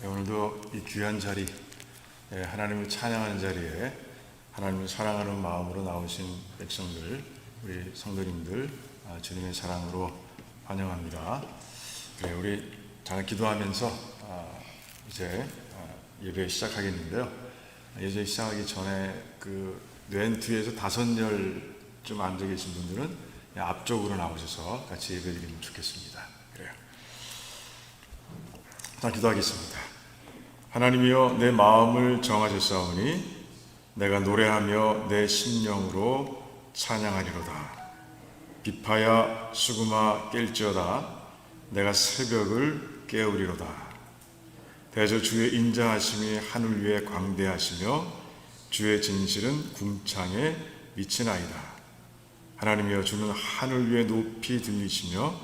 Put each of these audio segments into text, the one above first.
오늘도 이 귀한 자리, 하나님을 찬양하는 자리에 하나님을 사랑하는 마음으로 나오신 백성들, 우리 성도님들 주님의 사랑으로 환영합니다. 우리 잘 기도하면서 이제 예배 시작하겠는데요. 예배 시작하기 전에 맨 뒤에서 5열쯤 앉아 계신 분들은 앞쪽으로 나오셔서 같이 예배드리면 좋겠습니다. 그래요. 자, 기도하겠습니다. 하나님이여, 내 마음을 정하셨사오니 내가 노래하며 내 심령으로 찬양하리로다. 비파야 수구마 깰지어다. 내가 새벽을 깨우리로다. 대저 주의 인자하심이 하늘 위에 광대하시며 주의 진실은 궁창에 미치나이다. 하나님이여, 주는 하늘 위에 높이 들리시며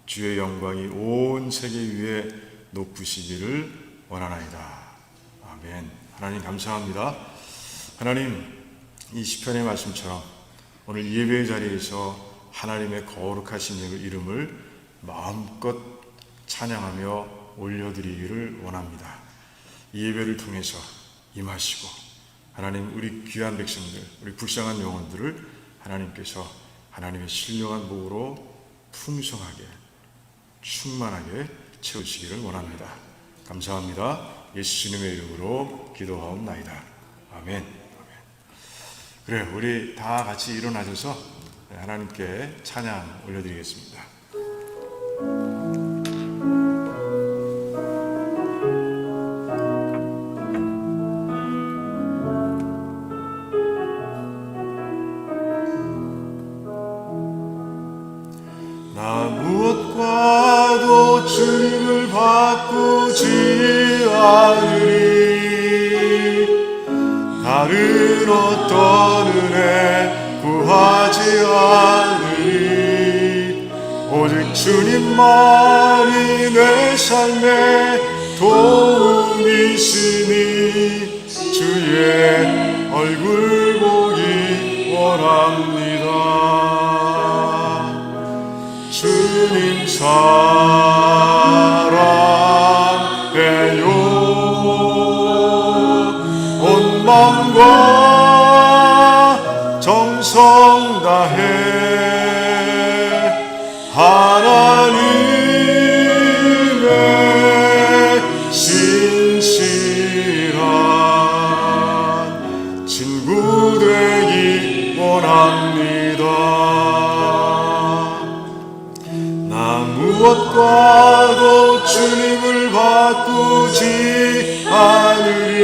주의 영광이 온 세계 위에 높으시기를 원하나이다. 아멘. 하나님 감사합니다. 하나님, 이 시편의 말씀처럼 오늘 예배의 자리에서 하나님의 거룩하신 이름을 마음껏 찬양하며 올려드리기를 원합니다. 이 예배를 통해서 임하시고 하나님, 우리 귀한 백성들, 우리 불쌍한 영혼들을 하나님께서 하나님의 신령한 복으로 풍성하게 충만하게 채우시기를 원합니다. 감사합니다. 예수님의 이름으로 기도하옵나이다. 아멘. 그래, 우리 다 같이 일어나셔서 하나님께 찬양 올려드리겠습니다. 나 무엇과도 주님을 바꾸지 않으리. 다른 어떤 은혜 구하지 않으리. 오직 주님만이 내 삶의 도움이시니 주의 얼굴 보기 원합니다. 주님 사랑해요. 온 마음과 정성 다해 하나님의 신실한 친구 되기 원합니다. 나 무엇과도 주님을 바꾸지 않으리.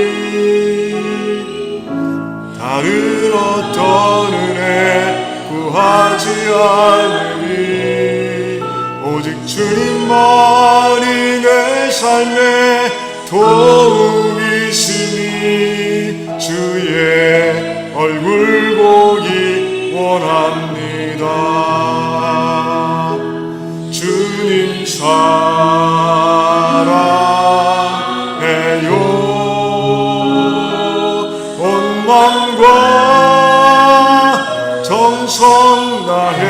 다른 어떤 은혜 구하지 않으리. 오직 주님만이 내 삶의 도움이시니 주의 얼굴 보기 원합니다. 주님 사랑해요. 온 마음과 정성 다해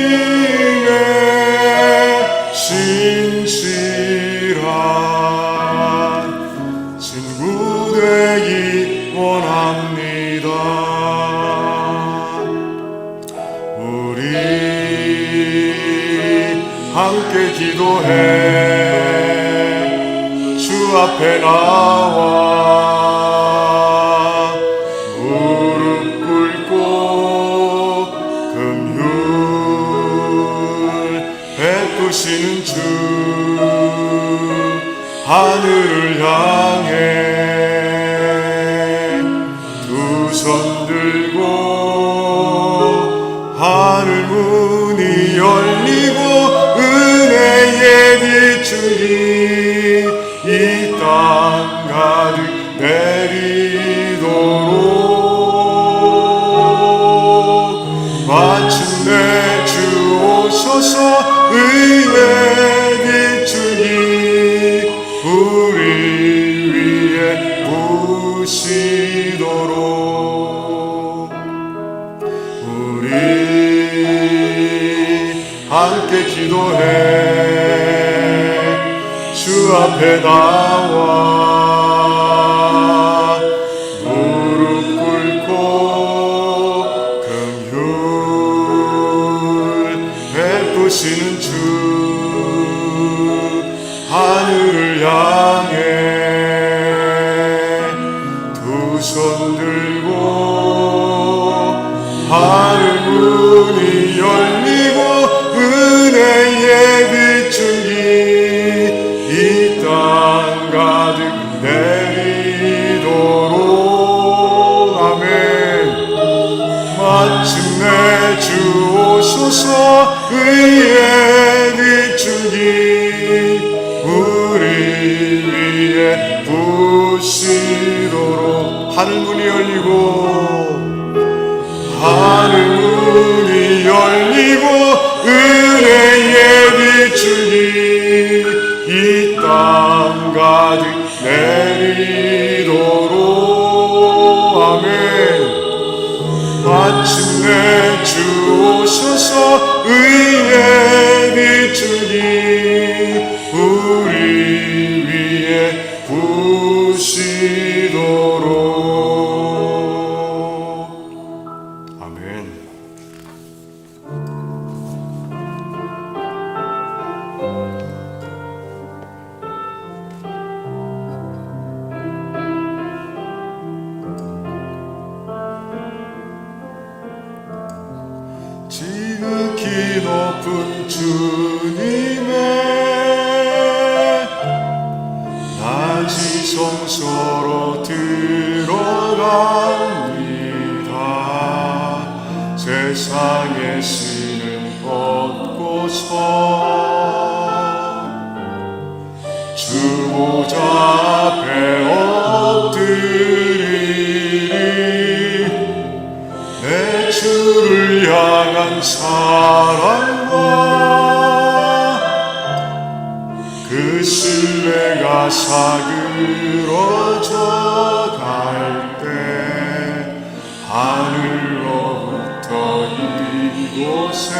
하나님의 신실한 친구 되기 원합니다. 우리 함께 기도해 주 앞에 나와 무릎 꿇고 긍휼 베푸시는 주 하늘을 향해 두 손 들고 하늘 문이 열리고 은혜의 빗줄이 이 땅 가득 내리도록 마침내 주 오셔서 의의 빗줄이 우리 위에 부시도록 우리 함께 기도해 주 앞에 나와 무릎 꿇고 긍휼 베푸시는 주 하늘을 향해 두 손 들고 하늘 문이 열리고 은혜의 빗줄기 이 땅 가득 내리도록 아멘. 마침내 주 오셔서 의의 빗줄기 우리 위에 부시도록 하늘 문이 열리고 하늘 문이 열리고 은혜의 빗줄기 이 땅 가득 내리도록 아멘. 마침내 주 오셔서 의의 빗줄기 우리 위에 부시도록 아멘. 지극히 높은 주님의 낮이 성소로 들어갑니다. 세상의 신을 벗고서 주 보좌 앞에 엎드리리. 내 주를 향한 사랑과 그 신뢰가 사그러져 갈 때 하늘로부터 이곳에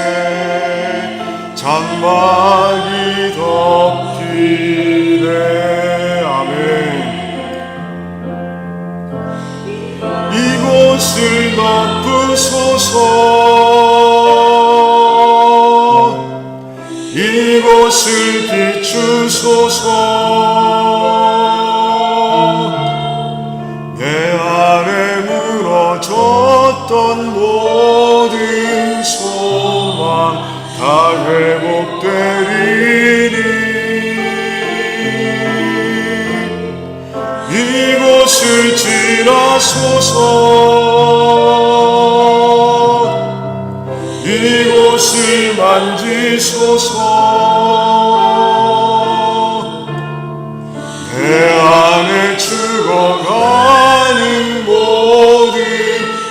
장막이 덮이네. 아멘. 이곳을 덮으소서. 이곳을 비추소서. 내 안에 무너졌던 모든 소망 다 회복되리니 이곳을 지나소서. 이곳을 만지소서. 내 안에 죽어가는 모든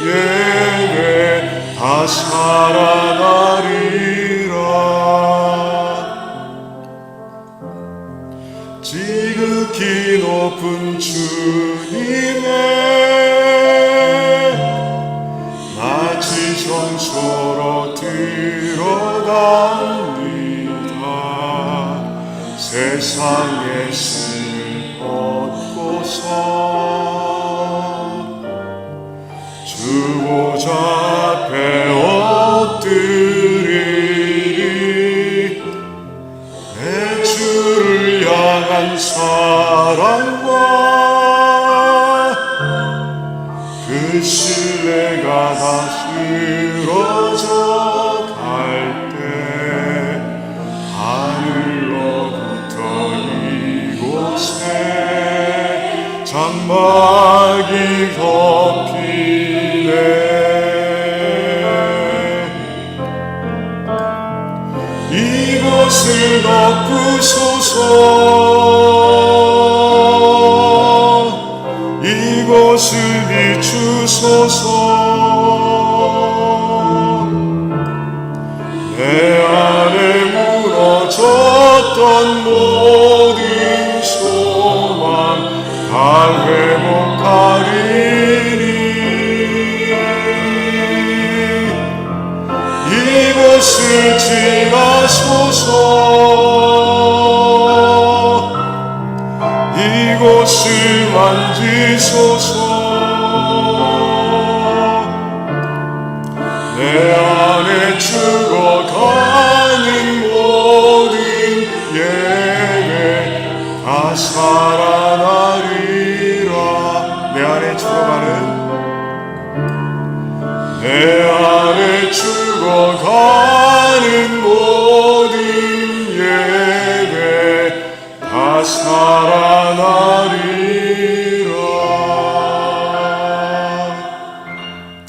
예배 다 살아나리라. 지극히 높은 주님의 마치 성소로 들어갑니다. 세상의 신을 벗고서 주 보좌 앞에 엎드리리. 내 주를 향한 사랑과 그 신뢰가 다 쓰러져 갈 때 하늘로부터 이곳에 장막이 덮이네. 이곳을 덮으소서. 이곳을 비추소서. 내 안에 무너졌던 모든 소망 다 회복하리니 이곳을 지나소서. 이곳을 만지소서. 내 안에 죽어가는 모든 예배 다 살아나리라. 내 안에 죽어가는 모든 예배 다 살아나리라.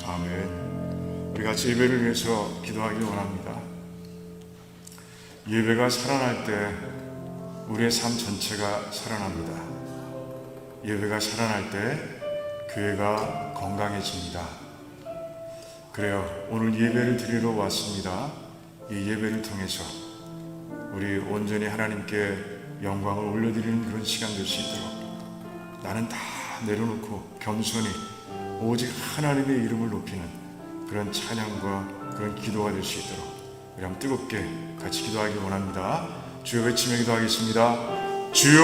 아멘. 우리 같이 예배를 위해서 기도하기 원합니다. 예배가 살아날 때 우리의 삶 전체가 살아납니다. 예배가 살아날 때 교회가 건강해집니다. 그래요. 오늘 예배를 드리러 왔습니다. 이 예배를 통해서 우리 온전히 하나님께 영광을 올려드리는 그런 시간 될 수 있도록 나는 다 내려놓고 겸손히 오직 하나님의 이름을 높이는 그런 찬양과 그런 기도가 될 수 있도록 우리 한번 뜨겁게 같이 기도하기 원합니다. 주여 외치며 기도하겠습니다. 주여.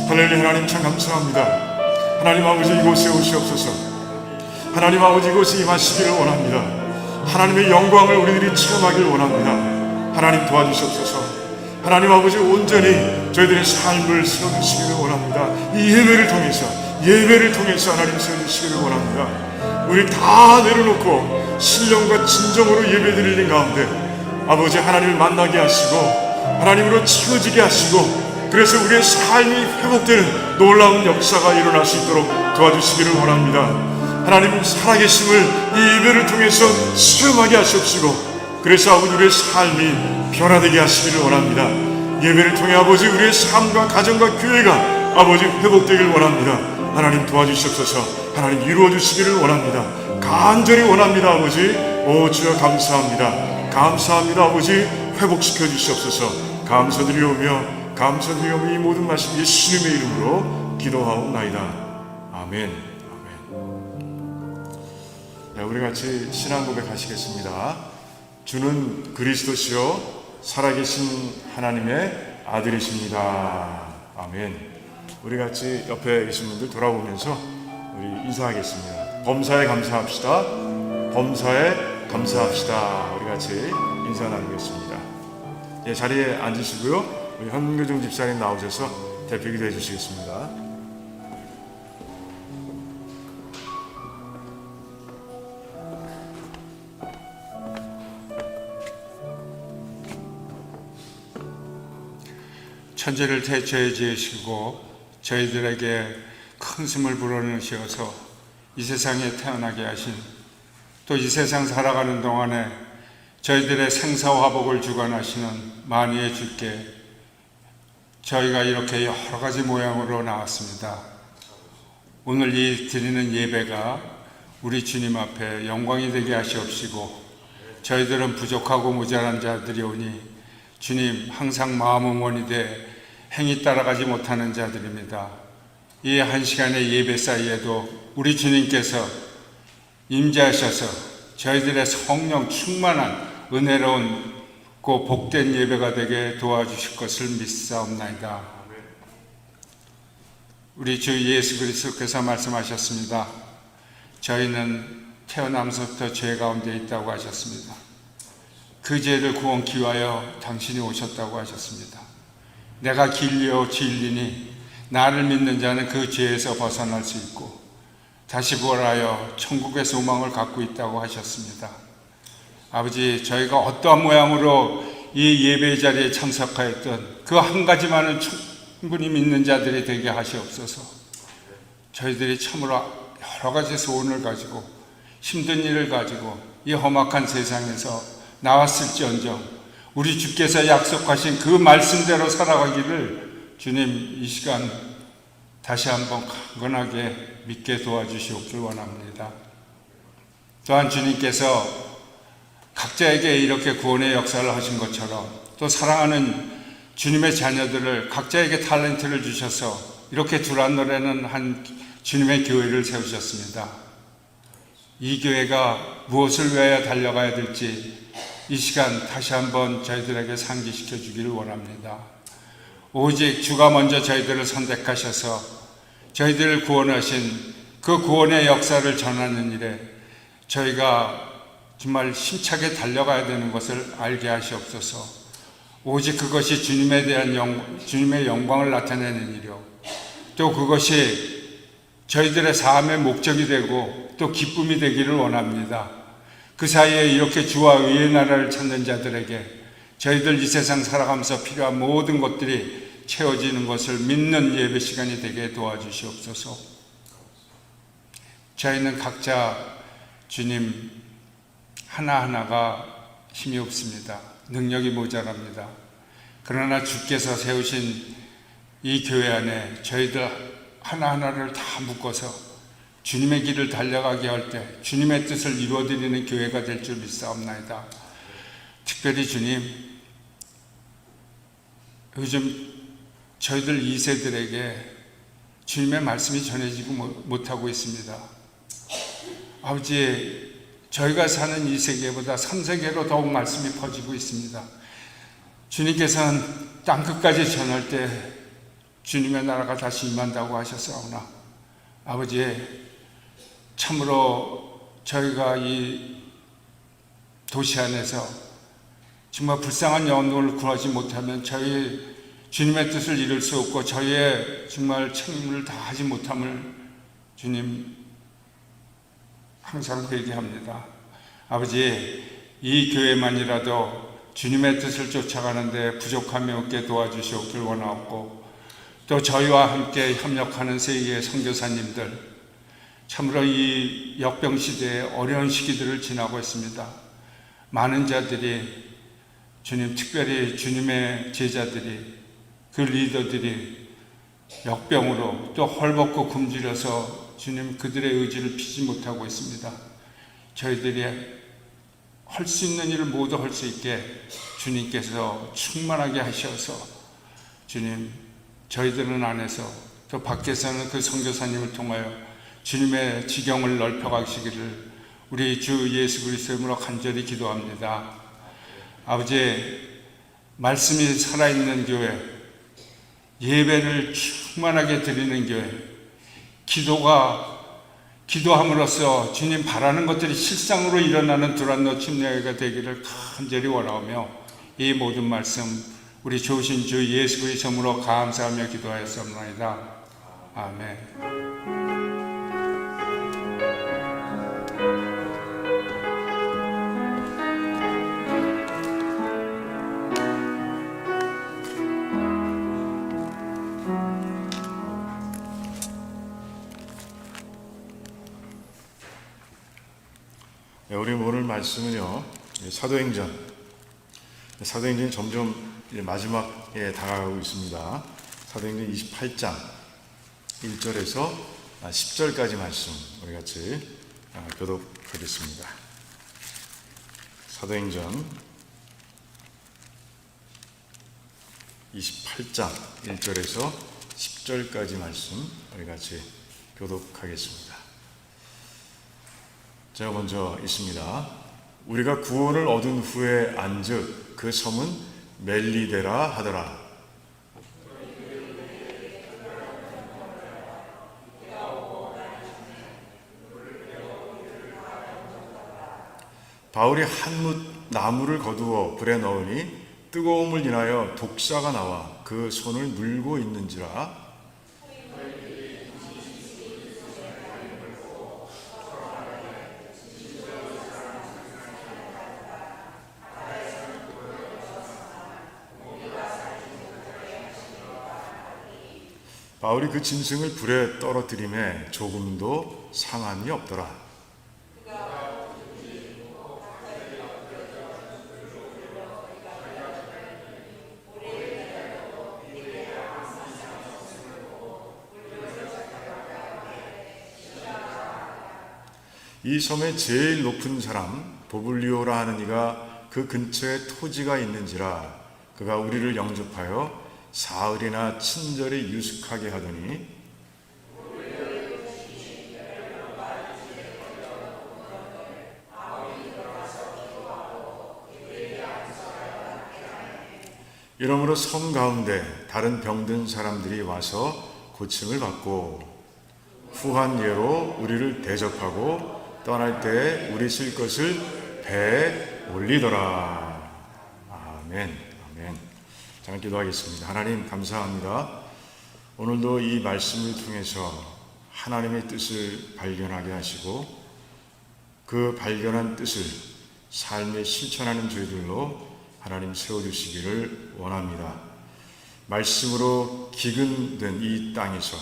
할렐루야. 하나님 참 감사합니다. 하나님 아버지 이곳에 오시옵소서. 하나님 아버지 이곳에 임하시기를 원합니다. 하나님의 영광을 우리들이 체험하기를 원합니다. 하나님 도와주시옵소서. 하나님 아버지 온전히 저희들의 삶을 세워주시기를 원합니다. 이 예배를 통해서 하나님 세워주시기를 원합니다. 우리 다 내려놓고 신령과 진정으로 예배드리는 가운데 아버지 하나님을 만나게 하시고 하나님으로 채워지게 하시고 그래서 우리의 삶이 회복되는 놀라운 역사가 일어날 수 있도록 도와주시기를 원합니다. 하나님 살아계심을 이 예배를 통해서 체험하게 하시옵시고 그래서 아버지 우리의 삶이 변화되게 하시기를 원합니다. 예배를 통해 아버지 우리의 삶과 가정과 교회가 아버지 회복되기를 원합니다. 하나님 도와주시옵소서. 하나님 이루어주시기를 원합니다. 간절히 원합니다. 아버지 오 주여 감사합니다. 감사합니다. 아버지, 회복시켜 주시옵소서. 감사드리오며 이 모든 말씀 예수님의 이름으로 기도하옵나이다. 아멘. 네, 우리 같이 신앙 고백하시겠습니다. 주는 그리스도시요 살아계신 하나님의 아들이십니다. 아멘. 우리 같이 옆에 계신 분들 돌아보면서 우리 인사하겠습니다. 범사에 감사합시다. 범사에 감사합시다. 우리 같이 인사 나누겠습니다. 예, 자리에 앉으시고요. 우리 현교중 집사님 나오셔서 대표기도 해주시겠습니다. 천지를 대처해 지으시고 저희들에게 큰 숨을 불어넣으셔서 이 세상에 태어나게 하신, 또 이 세상 살아가는 동안에 저희들의 생사화복을 주관하시는 만유의 주께 저희가 이렇게 여러 가지 모양으로 나왔습니다. 오늘 이 드리는 예배가 우리 주님 앞에 영광이 되게 하시옵시고, 저희들은 부족하고 모자란 자들이오니 주님 항상 마음은 원이되 행위 따라가지 못하는 자들입니다. 이 한 시간의 예배 사이에도 우리 주님께서 임재하셔서 저희들의 성령 충만한 은혜로운 그 복된 예배가 되게 도와주실 것을 믿사옵나이다. 우리 주 예수 그리스도께서 말씀하셨습니다. 저희는 태어나면서부터 죄 가운데 있다고 하셨습니다. 그 죄를 구원케 위하여 당신이 오셨다고 하셨습니다. 내가 길이요 진리니 나를 믿는 자는 그 죄에서 벗어날 수 있고 다시 부활하여 천국의 소망을 갖고 있다고 하셨습니다. 아버지, 저희가 어떠한 모양으로 이 예배 자리에 참석하였던 그 한 가지만은 충분히 믿는 자들이 되게 하시옵소서. 저희들이 참으로 여러 가지 소원을 가지고 힘든 일을 가지고 이 험악한 세상에서 나왔을지언정 우리 주께서 약속하신 그 말씀대로 살아가기를 주님 이 시간 다시 한번 강건하게 믿게 도와주시옵길 원합니다. 또한 주님께서 각자에게 이렇게 구원의 역사를 하신 것처럼 또 사랑하는 주님의 자녀들을 각자에게 탤런트를 주셔서 이렇게 두란노래는 한 주님의 교회를 세우셨습니다. 이 교회가 무엇을 위하여 달려가야 될지 이 시간 다시 한번 저희들에게 상기시켜 주기를 원합니다. 오직 주가 먼저 저희들을 선택하셔서 저희들을 구원하신 그 구원의 역사를 전하는 일에 저희가 정말 힘차게 달려가야 되는 것을 알게 하시옵소서. 오직 그것이 주님에 대한 주님의 영광을 나타내는 일이요, 또 그것이 저희들의 삶의 목적이 되고 또 기쁨이 되기를 원합니다. 그 사이에 이렇게 주와 의의 나라를 찾는 자들에게 저희들 이 세상 살아가면서 필요한 모든 것들이 채워지는 것을 믿는 예배 시간이 되게 도와주시옵소서. 저희는 각자 주님 하나하나가 힘이 없습니다. 능력이 모자랍니다. 그러나 주께서 세우신 이 교회 안에 저희들 하나하나를 다 묶어서 주님의 길을 달려가게 할 때 주님의 뜻을 이루어드리는 교회가 될 줄 믿사옵나이다. 특별히 주님, 요즘 저희들 2세들에게 주님의 말씀이 전해지고 못하고 있습니다. 아버지, 저희가 사는 이 세계보다 3세계로 더욱 말씀이 퍼지고 있습니다. 주님께서는 땅끝까지 전할 때 주님의 나라가 다시 임한다고 하셨사오나 아버지, 참으로 저희가 이 도시 안에서 정말 불쌍한 영혼을 구하지 못하면 저희 주님의 뜻을 이룰 수 없고 저희의 정말 책임을 다하지 못함을 주님 항상 회개합니다. 아버지, 이 교회만이라도 주님의 뜻을 쫓아가는데 부족함이 없게 도와주시옵길 원하옵고, 또 저희와 함께 협력하는 세계의 선교사님들, 참으로 이 역병시대에 어려운 시기들을 지나고 있습니다. 많은 자들이 주님, 특별히 주님의 제자들이, 그 리더들이 역병으로 또 헐벗고 굶주려서 주님 그들의 의지를 피지 못하고 있습니다. 저희들이 할 수 있는 일을 모두 할 수 있게 주님께서 충만하게 하셔서 주님, 저희들은 안에서 또 밖에서는 그 선교사님을 통하여 주님의 지경을 넓혀가시기를 우리 주 예수 그리스도의 이름으로 간절히 기도합니다. 아버지, 말씀이 살아있는 교회, 예배를 충만하게 드리는 교회, 기도함으로써 주님 바라는 것들이 실상으로 일어나는 두란노 침례가 되기를 간절히 원하며 이 모든 말씀 우리 좋으신 주 예수 그리스도의 이름으로 감사하며 기도하였사옵나이다. 아멘. 네, 우리 오늘 말씀은요, 사도행전이 점점 마지막에 다가가고 있습니다. 사도행전 28장 1절에서 10절까지 말씀 우리 같이 교독하겠습니다. 사도행전 28장 1절에서 10절까지 말씀 우리 같이 교독하겠습니다. 제가 먼저 읽습니다. 우리가 구원을 얻은 후에 안즉 그 섬은 멜리데라 하더라. 바울이 한 나무를 거두어 불에 넣으니 뜨거움을 인하여 독사가 나와 그 손을 물고 있는지라. 바울이 그 짐승을 불에 떨어뜨림에 조금도 상함이 없더라. 이 섬의 제일 높은 사람 보블리오라 하는 이가 그 근처에 토지가 있는지라. 그가 우리를 영접하여 사흘이나 친절히 유숙하게 하더니 이러므로 섬 가운데 다른 병든 사람들이 와서 고침을 받고 후한 예로 우리를 대접하고 떠날 때에 우리 쓸 것을 배에 올리더라. 아멘. 아멘. 잠깐 기도하겠습니다. 하나님 감사합니다. 오늘도 이 말씀을 통해서 하나님의 뜻을 발견하게 하시고 그 발견한 뜻을 삶에 실천하는 저희들로 하나님 세워주시기를 원합니다. 말씀으로 기근된 이 땅에서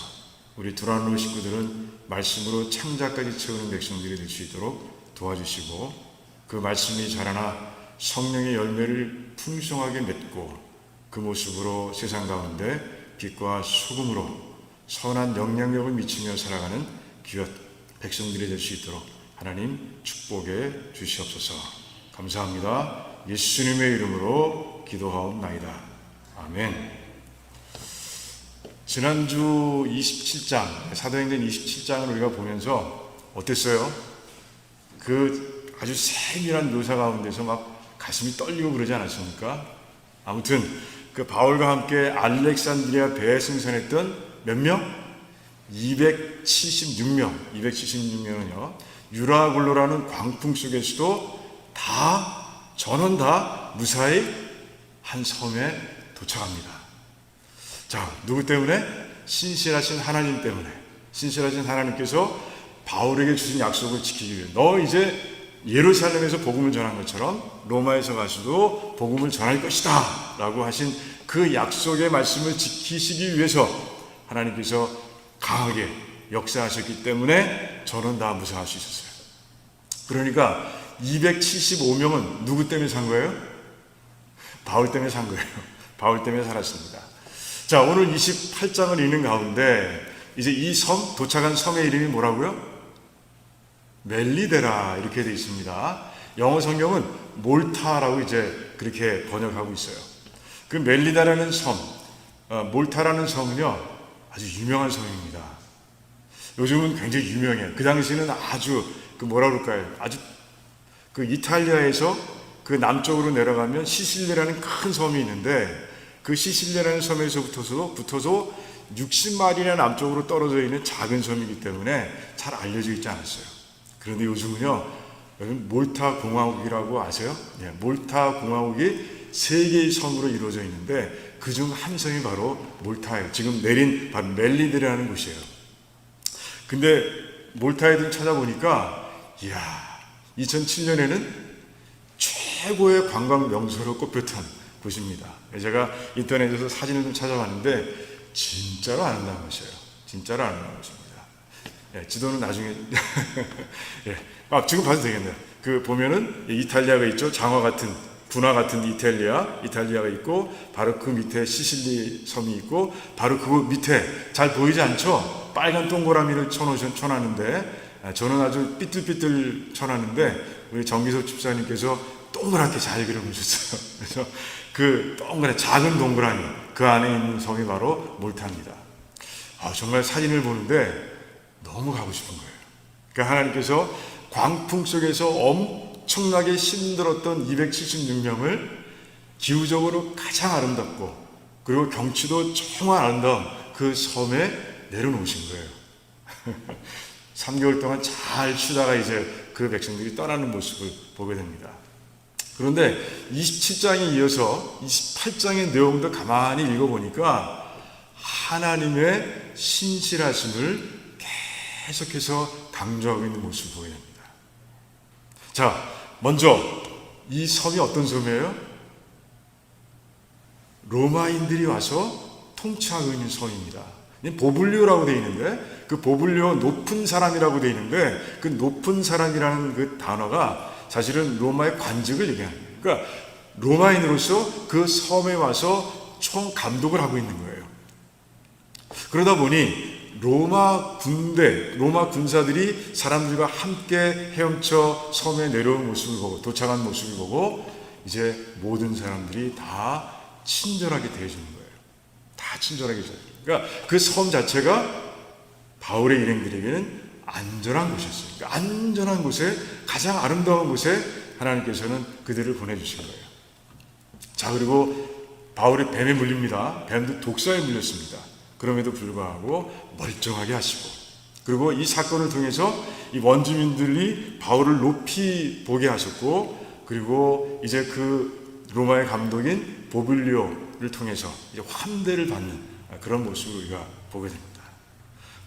우리 두란노 식구들은 말씀으로 창자까지 채우는 백성들이 될 수 있도록 도와주시고 그 말씀이 자라나 성령의 열매를 풍성하게 맺고 그 모습으로 세상 가운데 빛과 소금으로 선한 영향력을 미치며 살아가는 귀한 백성들이 될 수 있도록 하나님 축복해 주시옵소서. 감사합니다. 예수님의 이름으로 기도하옵나이다. 아멘. 지난주 27장, 사도행전 27장을 우리가 보면서 어땠어요? 그 아주 세밀한 묘사 가운데서 막 가슴이 떨리고 그러지 않았습니까? 아무튼 그 바울과 함께 알렉산드리아 배에 승선했던 몇 명? 276명은요 유라굴로라는 광풍 속에서도 전원 다 무사히 한 섬에 도착합니다. 자, 누구 때문에? 신실하신 하나님 때문에. 신실하신 하나님께서 바울에게 주신 약속을 지키기 위해 너 이제 예루살렘에서 복음을 전한 것처럼 로마에서 가서도 복음을 전할 것이다 라고 하신 그 약속의 말씀을 지키시기 위해서 하나님께서 강하게 역사하셨기 때문에 저는 다 무사할 수 있었어요. 그러니까 275명은 누구 때문에 산 거예요? 바울 때문에 산 거예요. 바울 때문에 살았습니다. 자, 오늘 28장을 읽는 가운데 이제 이 도착한 섬의 이름이 뭐라고요? 멜리데라 이렇게 되어 있습니다. 영어 성경은 몰타라고 이제 그렇게 번역하고 있어요. 그 멜리다라는 섬, 몰타라는 섬은요, 아주 유명한 섬입니다. 요즘은 굉장히 유명해요. 그 당시에는 아주 뭐라 그럴까요? 아주 그 이탈리아에서 그 남쪽으로 내려가면 시실리라는 큰 섬이 있는데, 그 시실리라는 섬에서 붙어서 60마일이나 남쪽으로 떨어져 있는 작은 섬이기 때문에 잘 알려져 있지 않았어요. 그런데 요즘은요, 여러분 몰타 공화국이라고 아세요? 네, 몰타 공화국이 3개의 섬으로 이루어져 있는데 그중 한 섬이 바로 몰타예요. 지금 내린 바로 멜리드라는 곳이에요. 근데 몰타에 찾아보니까, 이야, 2007년에는 최고의 관광 명소로 꼽혔던 곳입니다. 제가 인터넷에서 사진을 좀 찾아봤는데 진짜로 아름다운 곳이에요. 진짜로 아름다운 곳입니다. 예, 지도는 나중에 예, 지금 봐도 되겠네요. 그 보면은 이탈리아가 있죠. 장화 같은 군화 같은 이탈리아가 있고, 바로 그 밑에 시실리 섬이 있고, 바로 그 밑에 잘 보이지 않죠? 빨간 동그라미를 쳐놨는데, 저는 아주 삐뚤삐뚤 쳐놨는데 우리 정기석 집사님께서 동그랗게 잘 그려놓으셨어요. 그래서 그 동그란 작은 동그라미, 그 안에 있는 섬이 바로 몰타입니다. 정말 사진을 보는데 너무 가고 싶은 거예요. 그러니까 하나님께서 광풍 속에서 엄청나게 힘들었던 276명을 기후적으로 가장 아름답고, 그리고 경치도 정말 아름다운 그 섬에 내려놓으신 거예요. 3개월 동안 잘 쉬다가 이제 그 백성들이 떠나는 모습을 보게 됩니다. 그런데 27장에 이어서 28장의 내용도 가만히 읽어보니까 하나님의 신실하심을 계속해서 강조하고 있는 모습을 보게 됩니다. 자, 먼저 이 섬이 어떤 섬이에요? 로마인들이 와서 통치하고 있는 섬입니다. 보블리오라고 되어 있는데, 그 보블리오 높은 사람이라고 되어 있는데, 그 높은 사람이라는 그 단어가 사실은 로마의 관직을 얘기합니다. 그러니까 로마인으로서 그 섬에 와서 총 감독을 하고 있는 거예요. 그러다 보니 로마 군사들이 사람들과 함께 헤엄쳐 섬에 내려온 모습을 보고, 도착한 모습을 보고, 이제 모든 사람들이 다 친절하게 대해주는 거예요. 다 친절하게 대해주는. 그러니까 그 섬 자체가 바울의 일행들에게는 안전한 곳이었어요. 그러니까 안전한 곳에, 가장 아름다운 곳에 하나님께서는 그들을 보내주신 거예요. 자, 그리고 바울이 뱀에 물립니다. 뱀도 독사에 물렸습니다. 그럼에도 불구하고 멀쩡하게 하시고, 그리고 이 사건을 통해서 이 원주민들이 바울을 높이 보게 하셨고, 그리고 이제 그 로마의 감독인 보블리오를 통해서 이제 환대를 받는 그런 모습을 우리가 보게 됩니다.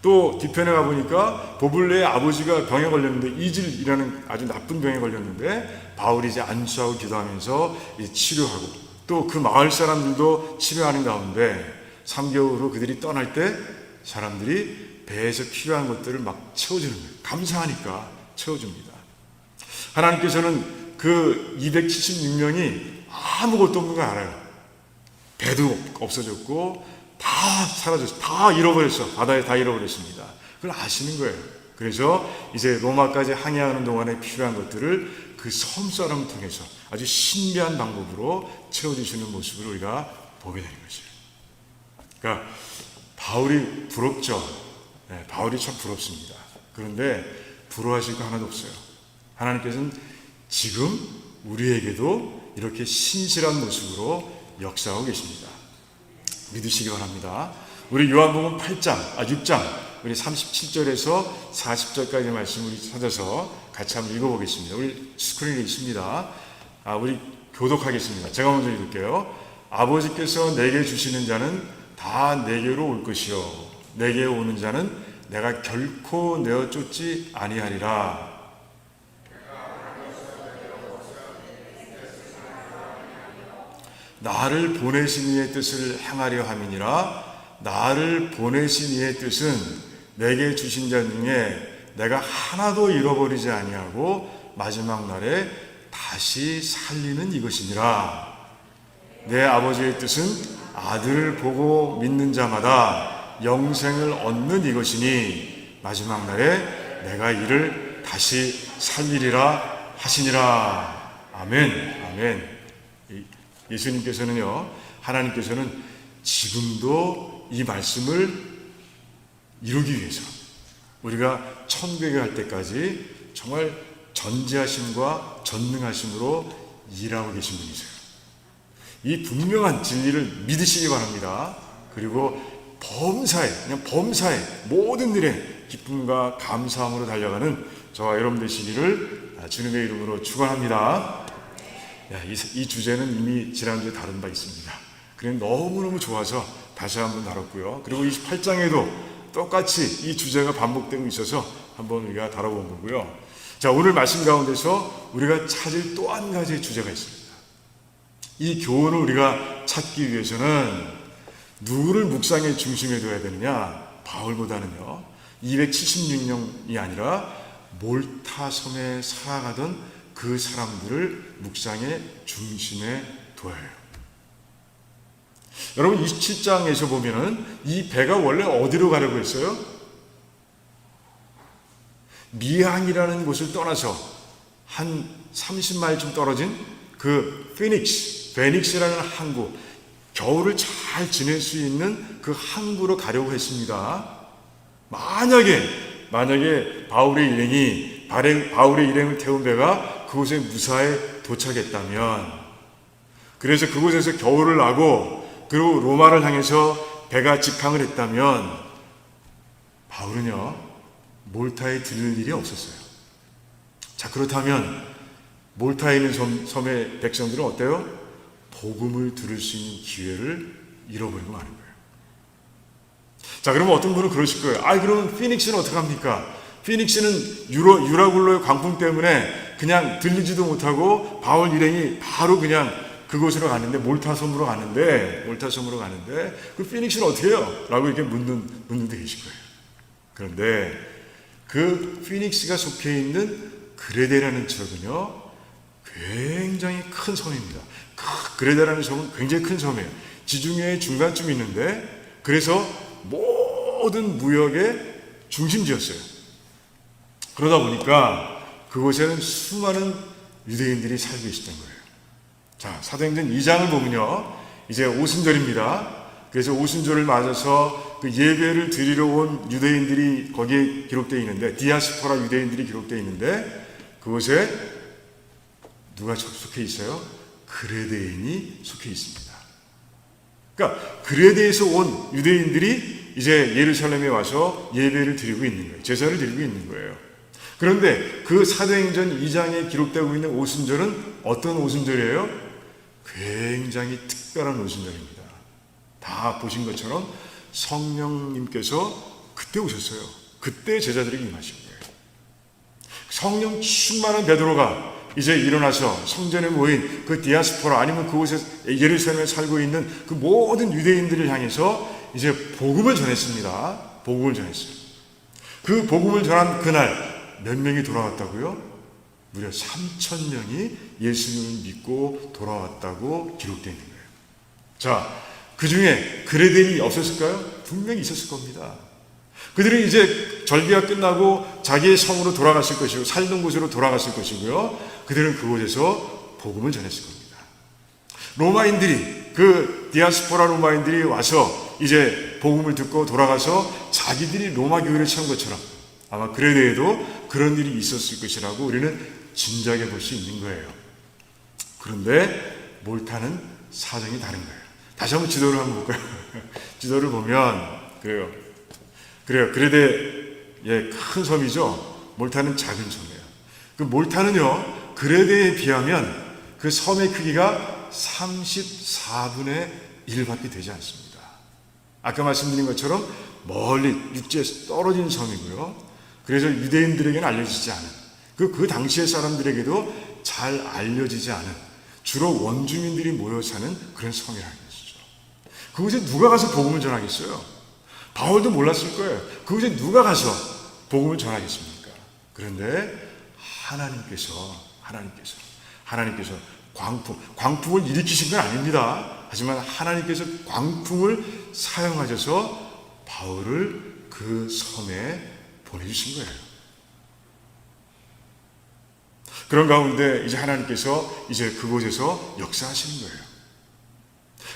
또 뒤편에 가보니까 보블리오의 아버지가 병에 걸렸는데, 이질이라는 아주 나쁜 병에 걸렸는데, 바울이 이제 안수하고 기도하면서 이제 치료하고, 또 그 마을 사람들도 치료하는 가운데 3개월 후 그들이 떠날 때 사람들이 배에서 필요한 것들을 막 채워주는 거예요. 감사하니까 채워줍니다. 하나님께서는 그 276명이 아무것도 없는 거 알아요. 배도 없어졌고 다 사라졌어. 다 잃어버렸어. 바다에 다 잃어버렸습니다. 그걸 아시는 거예요. 그래서 이제 로마까지 항해하는 동안에 필요한 것들을 그 섬 사람을 통해서 아주 신비한 방법으로 채워주시는 모습을 우리가 보게 되는 거죠. 그러니까 바울이 부럽죠. 네, 바울이 참 부럽습니다. 그런데 부러워하실 거 하나도 없어요. 하나님께서는 지금 우리에게도 이렇게 신실한 모습으로 역사하고 계십니다. 믿으시기 바랍니다. 우리 요한복음 6장 우리 37절에서 40절까지 말씀 우리 찾아서 같이 한번 읽어보겠습니다. 우리 스크린에 있습니다. 우리 교독하겠습니다. 제가 먼저 읽을게요. 아버지께서 내게 주시는 자는 다 내게로 올 것이요 내게 오는 자는 내가 결코 내어 쫓지 아니하리라. 나를 보내신 이의 뜻을 행하려 함이니라. 나를 보내신 이의 뜻은 내게 주신 자 중에 내가 하나도 잃어버리지 아니하고 마지막 날에 다시 살리는 이것이니라. 내 아버지의 뜻은 아들을 보고 믿는 자마다 영생을 얻는 이것이니 마지막 날에 내가 이를 다시 살리리라 하시니라. 아멘. 아멘. 예수님께서는요, 하나님께서는 지금도 이 말씀을 이루기 위해서 우리가 천국에 갈 때까지 정말 전지하심과 전능하심으로 일하고 계신 분이세요. 이 분명한 진리를 믿으시기 바랍니다. 그리고 그냥 범사에 모든 일에 기쁨과 감사함으로 달려가는 저와 여러분 되시기를 주님의 이름으로 축원합니다. 이 주제는 이미 지난주에 다룬 바 있습니다. 그냥 너무너무 좋아서 다시 한번 다뤘고요. 그리고 28장에도 똑같이 이 주제가 반복되고 있어서 한번 우리가 다뤄본 거고요. 자, 오늘 말씀 가운데서 우리가 찾을 또 한 가지의 주제가 있습니다. 이 교훈을 우리가 찾기 위해서는 누구를 묵상의 중심에 둬야 되느냐? 바울보다는요, 276년이 아니라 몰타 섬에 살아가던 그 사람들을 묵상의 중심에 둬야 해요. 여러분, 27장에서 보면은 이 배가 원래 어디로 가려고 했어요? 미항이라는 곳을 떠나서 한 30마일쯤 떨어진 그 페닉스라는 항구, 겨울을 잘 지낼 수 있는 그 항구로 가려고 했습니다. 만약에 바울의 일행을 태운 배가 그곳에 무사히 도착했다면, 그래서 그곳에서 겨울을 나고 그리고 로마를 향해서 배가 직항을 했다면 바울은요, 몰타에 들릴 일이 없었어요. 자, 그렇다면 몰타에 있는 섬의 백성들은 어때요? 복음을 들을 수 있는 기회를 잃어버리고 마는 거예요. 자, 그러면 어떤 분은 그러실 거예요. 그러면 피닉스는 어떡합니까? 피닉스는 유라굴로의 광풍 때문에 그냥 들리지도 못하고 바울 일행이 바로 그냥 그곳으로 갔는데, 몰타 섬으로 갔는데 그 피닉스는 어떻게 해요? 라고 이렇게 묻는 분들도 계실 거예요. 그런데 그 피닉스가 속해 있는 그레데라는 지역은요, 굉장히 큰 섬입니다. 그레데라는 섬은 굉장히 큰 섬이에요. 지중해의 중간쯤 있는데, 그래서 모든 무역의 중심지였어요. 그러다 보니까 그곳에는 수많은 유대인들이 살고 있었던 거예요. 자, 사도행전 2장을 보면요, 이제 오순절입니다. 그래서 오순절을 맞아서 그 예배를 드리러 온 유대인들이 거기에 기록되어 있는데, 디아스포라 유대인들이 기록되어 있는데, 그곳에 누가 속해 있어요? 그레데인이 속해 있습니다. 그러니까 그레데에서 온 유대인들이 이제 예루살렘에 와서 예배를 드리고 있는 거예요. 제사를 드리고 있는 거예요. 그런데 그 사도행전 2장에 기록되고 있는 오순절은 어떤 오순절이에요? 굉장히 특별한 오순절입니다. 다 보신 것처럼 성령님께서 그때 오셨어요. 그때 제자들에게 임하신 거예요. 성령 충만한 베드로가 이제 일어나서 성전에 모인 그 디아스포라, 아니면 그곳에 예루살렘에 살고 있는 그 모든 유대인들을 향해서 이제 복음을 전했습니다. 복음을 전했어요. 그 복음을 전한 그날 몇 명이 돌아왔다고요? 무려 3,000명이 예수님을 믿고 돌아왔다고 기록되어 있는 거예요. 자, 그 중에 그레데인이 없었을까요? 분명히 있었을 겁니다. 그들은 이제 절기가 끝나고 자기의 성으로 돌아갔을 것이고, 살던 곳으로 돌아갔을 것이고요. 그들은 그곳에서 복음을 전했을 겁니다. 로마인들이, 그 디아스포라 로마인들이 와서 이제 복음을 듣고 돌아가서 자기들이 로마 교회를 채운 것처럼 아마 그레데에도 그런 일이 있었을 것이라고 우리는 짐작해 볼 수 있는 거예요. 그런데 몰타는 사정이 다른 거예요. 다시 한번 지도를 한번 볼까요? 지도를 보면 그래요. 그레데의 큰 섬이죠. 몰타는 작은 섬이에요. 그 몰타는요, 그레데에 비하면 그 섬의 크기가 34분의 1밖에 되지 않습니다. 아까 말씀드린 것처럼 멀리 육지에 떨어진 섬이고요. 그래서 유대인들에게는 알려지지 않은, 그 당시의 사람들에게도 잘 알려지지 않은, 주로 원주민들이 모여 사는 그런 섬이라는 것이죠. 그곳에 누가 가서 복음을 전하겠어요? 바울도 몰랐을 거예요. 그곳에 누가 가서 복음을 전하겠습니까? 그런데 하나님께서 광풍을 일으키신 건 아닙니다. 하지만 하나님께서 광풍을 사용하셔서 바울을 그 섬에 보내주신 거예요. 그런 가운데 이제 하나님께서 이제 그곳에서 역사하시는 거예요.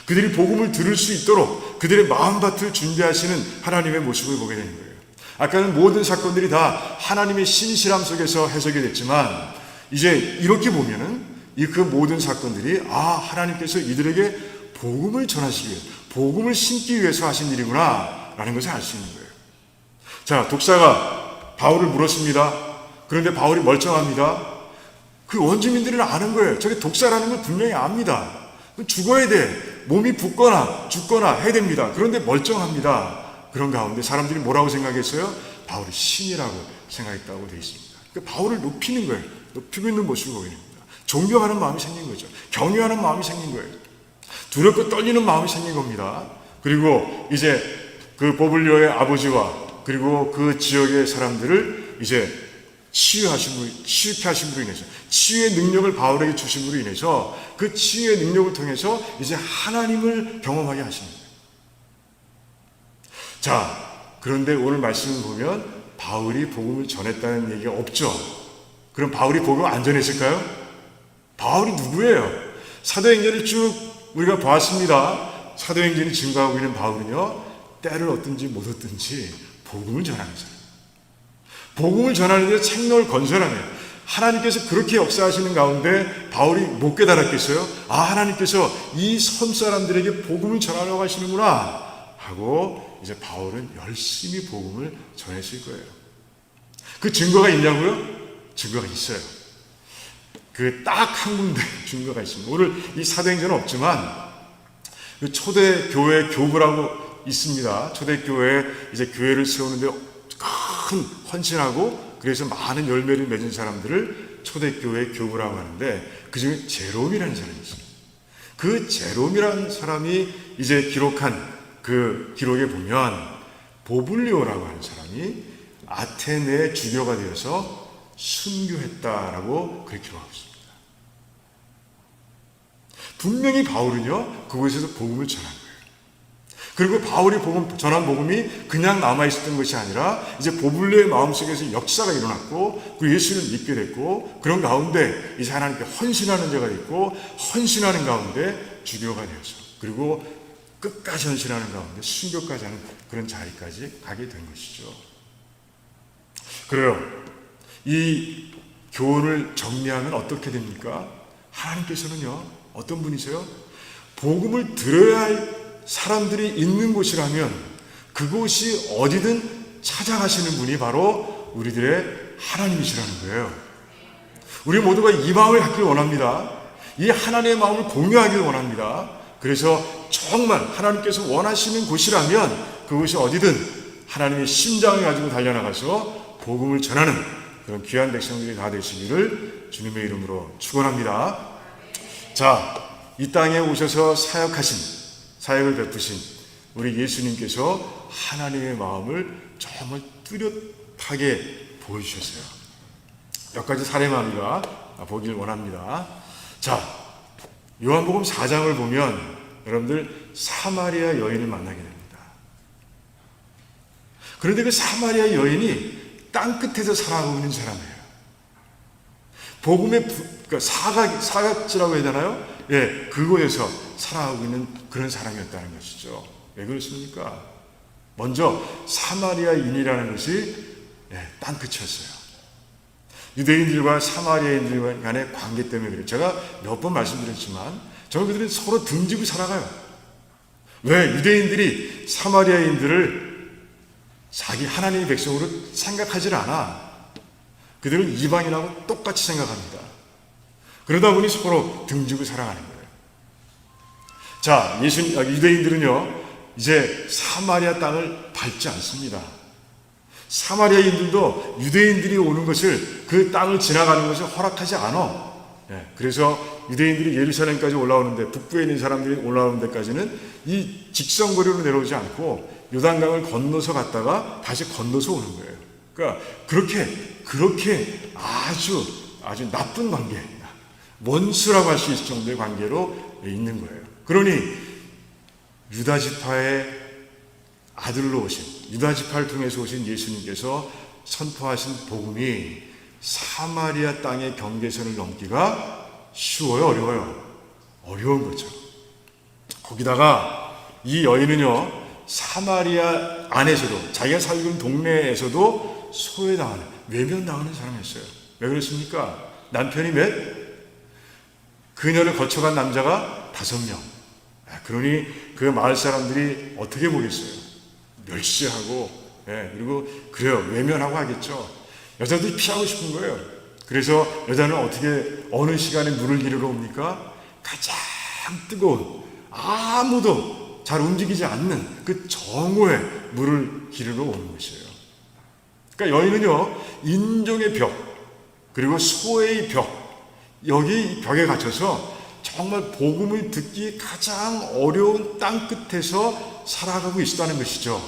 그들이 복음을 들을 수 있도록 그들의 마음밭을 준비하시는 하나님의 모습을 보게 되는 거예요. 아까는 모든 사건들이 다 하나님의 신실함 속에서 해석이 됐지만 이제 이렇게 보면은 그 모든 사건들이 하나님께서 이들에게 복음을 전하시기 위해, 복음을 심기 위해서 하신 일이구나 라는 것을 알 수 있는 거예요. 자, 독사가 바울을 물었습니다. 그런데 바울이 멀쩡합니다. 그 원주민들은 아는 거예요. 저게 독사라는 걸 분명히 압니다. 죽어야 돼. 몸이 붓거나 죽거나 해야 됩니다. 그런데 멀쩡합니다. 그런 가운데 사람들이 뭐라고 생각했어요? 바울이 신이라고 생각했다고 되어 있습니다. 그러니까 바울을 높이는 거예요. 높이고 있는 모습을 보이는 겁니다. 존경하는 마음이 생긴 거죠. 경외하는 마음이 생긴 거예요. 두렵고 떨리는 마음이 생긴 겁니다. 그리고 이제 그 보블리오의 아버지와 그리고 그 지역의 사람들을 이제 치유케 하심으로 인해서, 치유의 능력을 바울에게 주심으로 인해서 그 치유의 능력을 통해서 이제 하나님을 경험하게 하시는 거예요. 자, 그런데 오늘 말씀을 보면 바울이 복음을 전했다는 얘기가 없죠. 그럼 바울이 복음을 안 전했을까요? 바울이 누구예요? 사도행전을 쭉 우리가 보았습니다. 사도행전이 증거하고 있는 바울은요, 때를 얻든지 못 얻든지 복음을 전하는 사람. 복음을 전하는 데 책임을 건설하며 하나님께서 그렇게 역사하시는 가운데 바울이 못 깨달았겠어요? 하나님께서 이 섬 사람들에게 복음을 전하려고 하시는구나 하고 이제 바울은 열심히 복음을 전했을 거예요. 그 증거가 있냐고요? 증거가 있어요. 그 딱 한 군데 증거가 있습니다. 오늘 이 사도행전은 없지만 그 초대교회 교부라고 있습니다. 초대교회에 이제 교회를 세우는데 큰 헌신하고 그래서 많은 열매를 맺은 사람들을 초대교회 교부라고 하는데 그 중에 제롬이라는 사람이 있습니다. 그 제롬이라는 사람이 이제 기록한 그 기록에 보면 보블리오라고 하는 사람이 아테네의 주교가 되어서 순교했다라고 그렇게 기록하고 있습니다. 분명히 바울은요 그곳에서 복음을 전한 거예요. 그리고 바울이 전한 복음이 그냥 남아있었던 것이 아니라 이제 보블리오의 마음속에서 역사가 일어났고 그 예수를 믿게 됐고 그런 가운데 이제 하나님께 헌신하는 자가 됐고 헌신하는 가운데 주교가 되어서 그리고 끝까지 헌신하는 가운데 순교까지 하는 그런 자리까지 가게 된 것이죠. 그래요. 이 교훈을 정리하면 어떻게 됩니까? 하나님께서는요 어떤 분이세요? 복음을 들어야 할 사람들이 있는 곳이라면 그곳이 어디든 찾아가시는 분이 바로 우리들의 하나님이시라는 거예요. 우리 모두가 이 마음을 갖길 원합니다. 이 하나님의 마음을 공유하길 원합니다. 그래서 정말 하나님께서 원하시는 곳이라면 그곳이 어디든 하나님의 심장을 가지고 달려나가서 복음을 전하는 그런 귀한 백성들이 다 되시기를 주님의 이름으로 축원합니다. 자, 이 땅에 오셔서 사역을 베푸신 우리 예수님께서 하나님의 마음을 정말 뚜렷하게 보여주셨어요. 몇 가지 사례만 우리가 보길 원합니다. 자, 요한복음 4장을 보면 여러분들 사마리아 여인을 만나게 됩니다. 그런데 그 사마리아 여인이 땅끝에서 살아가고 있는 사람이에요. 복음의 그러니까 사각지라고 해야 되나요? 예, 그곳에서 살아가고 있는 그런 사람이었다는 것이죠. 왜 그렇습니까? 먼저 사마리아인이라는 것이 땅끝이었어요. 유대인들과 사마리아인들 간의 관계 때문에 그래요. 제가 몇 번 말씀드렸지만 저는 그들은 서로 등지고 살아가요. 왜? 유대인들이 사마리아인들을 자기 하나님의 백성으로 생각하지 않아. 그들은 이방인하고 똑같이 생각합니다. 그러다 보니 서로 등지고 살아가는 거예요. 자, 유대인들은요 이제 사마리아 땅을 밟지 않습니다. 사마리아인들도 유대인들이 오는 것을 그 땅을 지나가는 것을 허락하지 않아. 그래서 유대인들이 예루살렘까지 올라오는데 북부에 있는 사람들이 올라오는 데까지는 이 직선거리로 내려오지 않고 요단강을 건너서 갔다가 다시 건너서 오는 거예요. 그러니까 그렇게 아주 나쁜 관계입니다. 원수라고 할 수 있을 정도의 관계로 있는 거예요. 그러니 유다지파의 아들로 오신 유다지파를 통해서 오신 예수님께서 선포하신 복음이 사마리아 땅의 경계선을 넘기가 쉬워요, 어려워요? 어려운 거죠. 거기다가 이 여인은요, 사마리아 안에서도, 자기가 살고 있는 동네에서도 소외당하는, 외면당하는 사람이었어요. 왜 그렇습니까? 남편이 몇? 그녀를 거쳐간 남자가 5명. 그러니 그 마을 사람들이 어떻게 보겠어요? 멸시하고, 그리고 그래요, 외면하고 하겠죠. 여자들이 피하고 싶은 거예요. 그래서 여자는 어떻게, 어느 시간에 물을 기르러 옵니까? 가장 뜨거운, 아무도 잘 움직이지 않는 그 정오에 물을 기르러 오는 것이에요. 그러니까 여인은요, 인종의 벽, 그리고 소외의 벽, 여기 이 벽에 갇혀서 정말 복음을 듣기 가장 어려운 땅 끝에서 살아가고 있었다는 것이죠.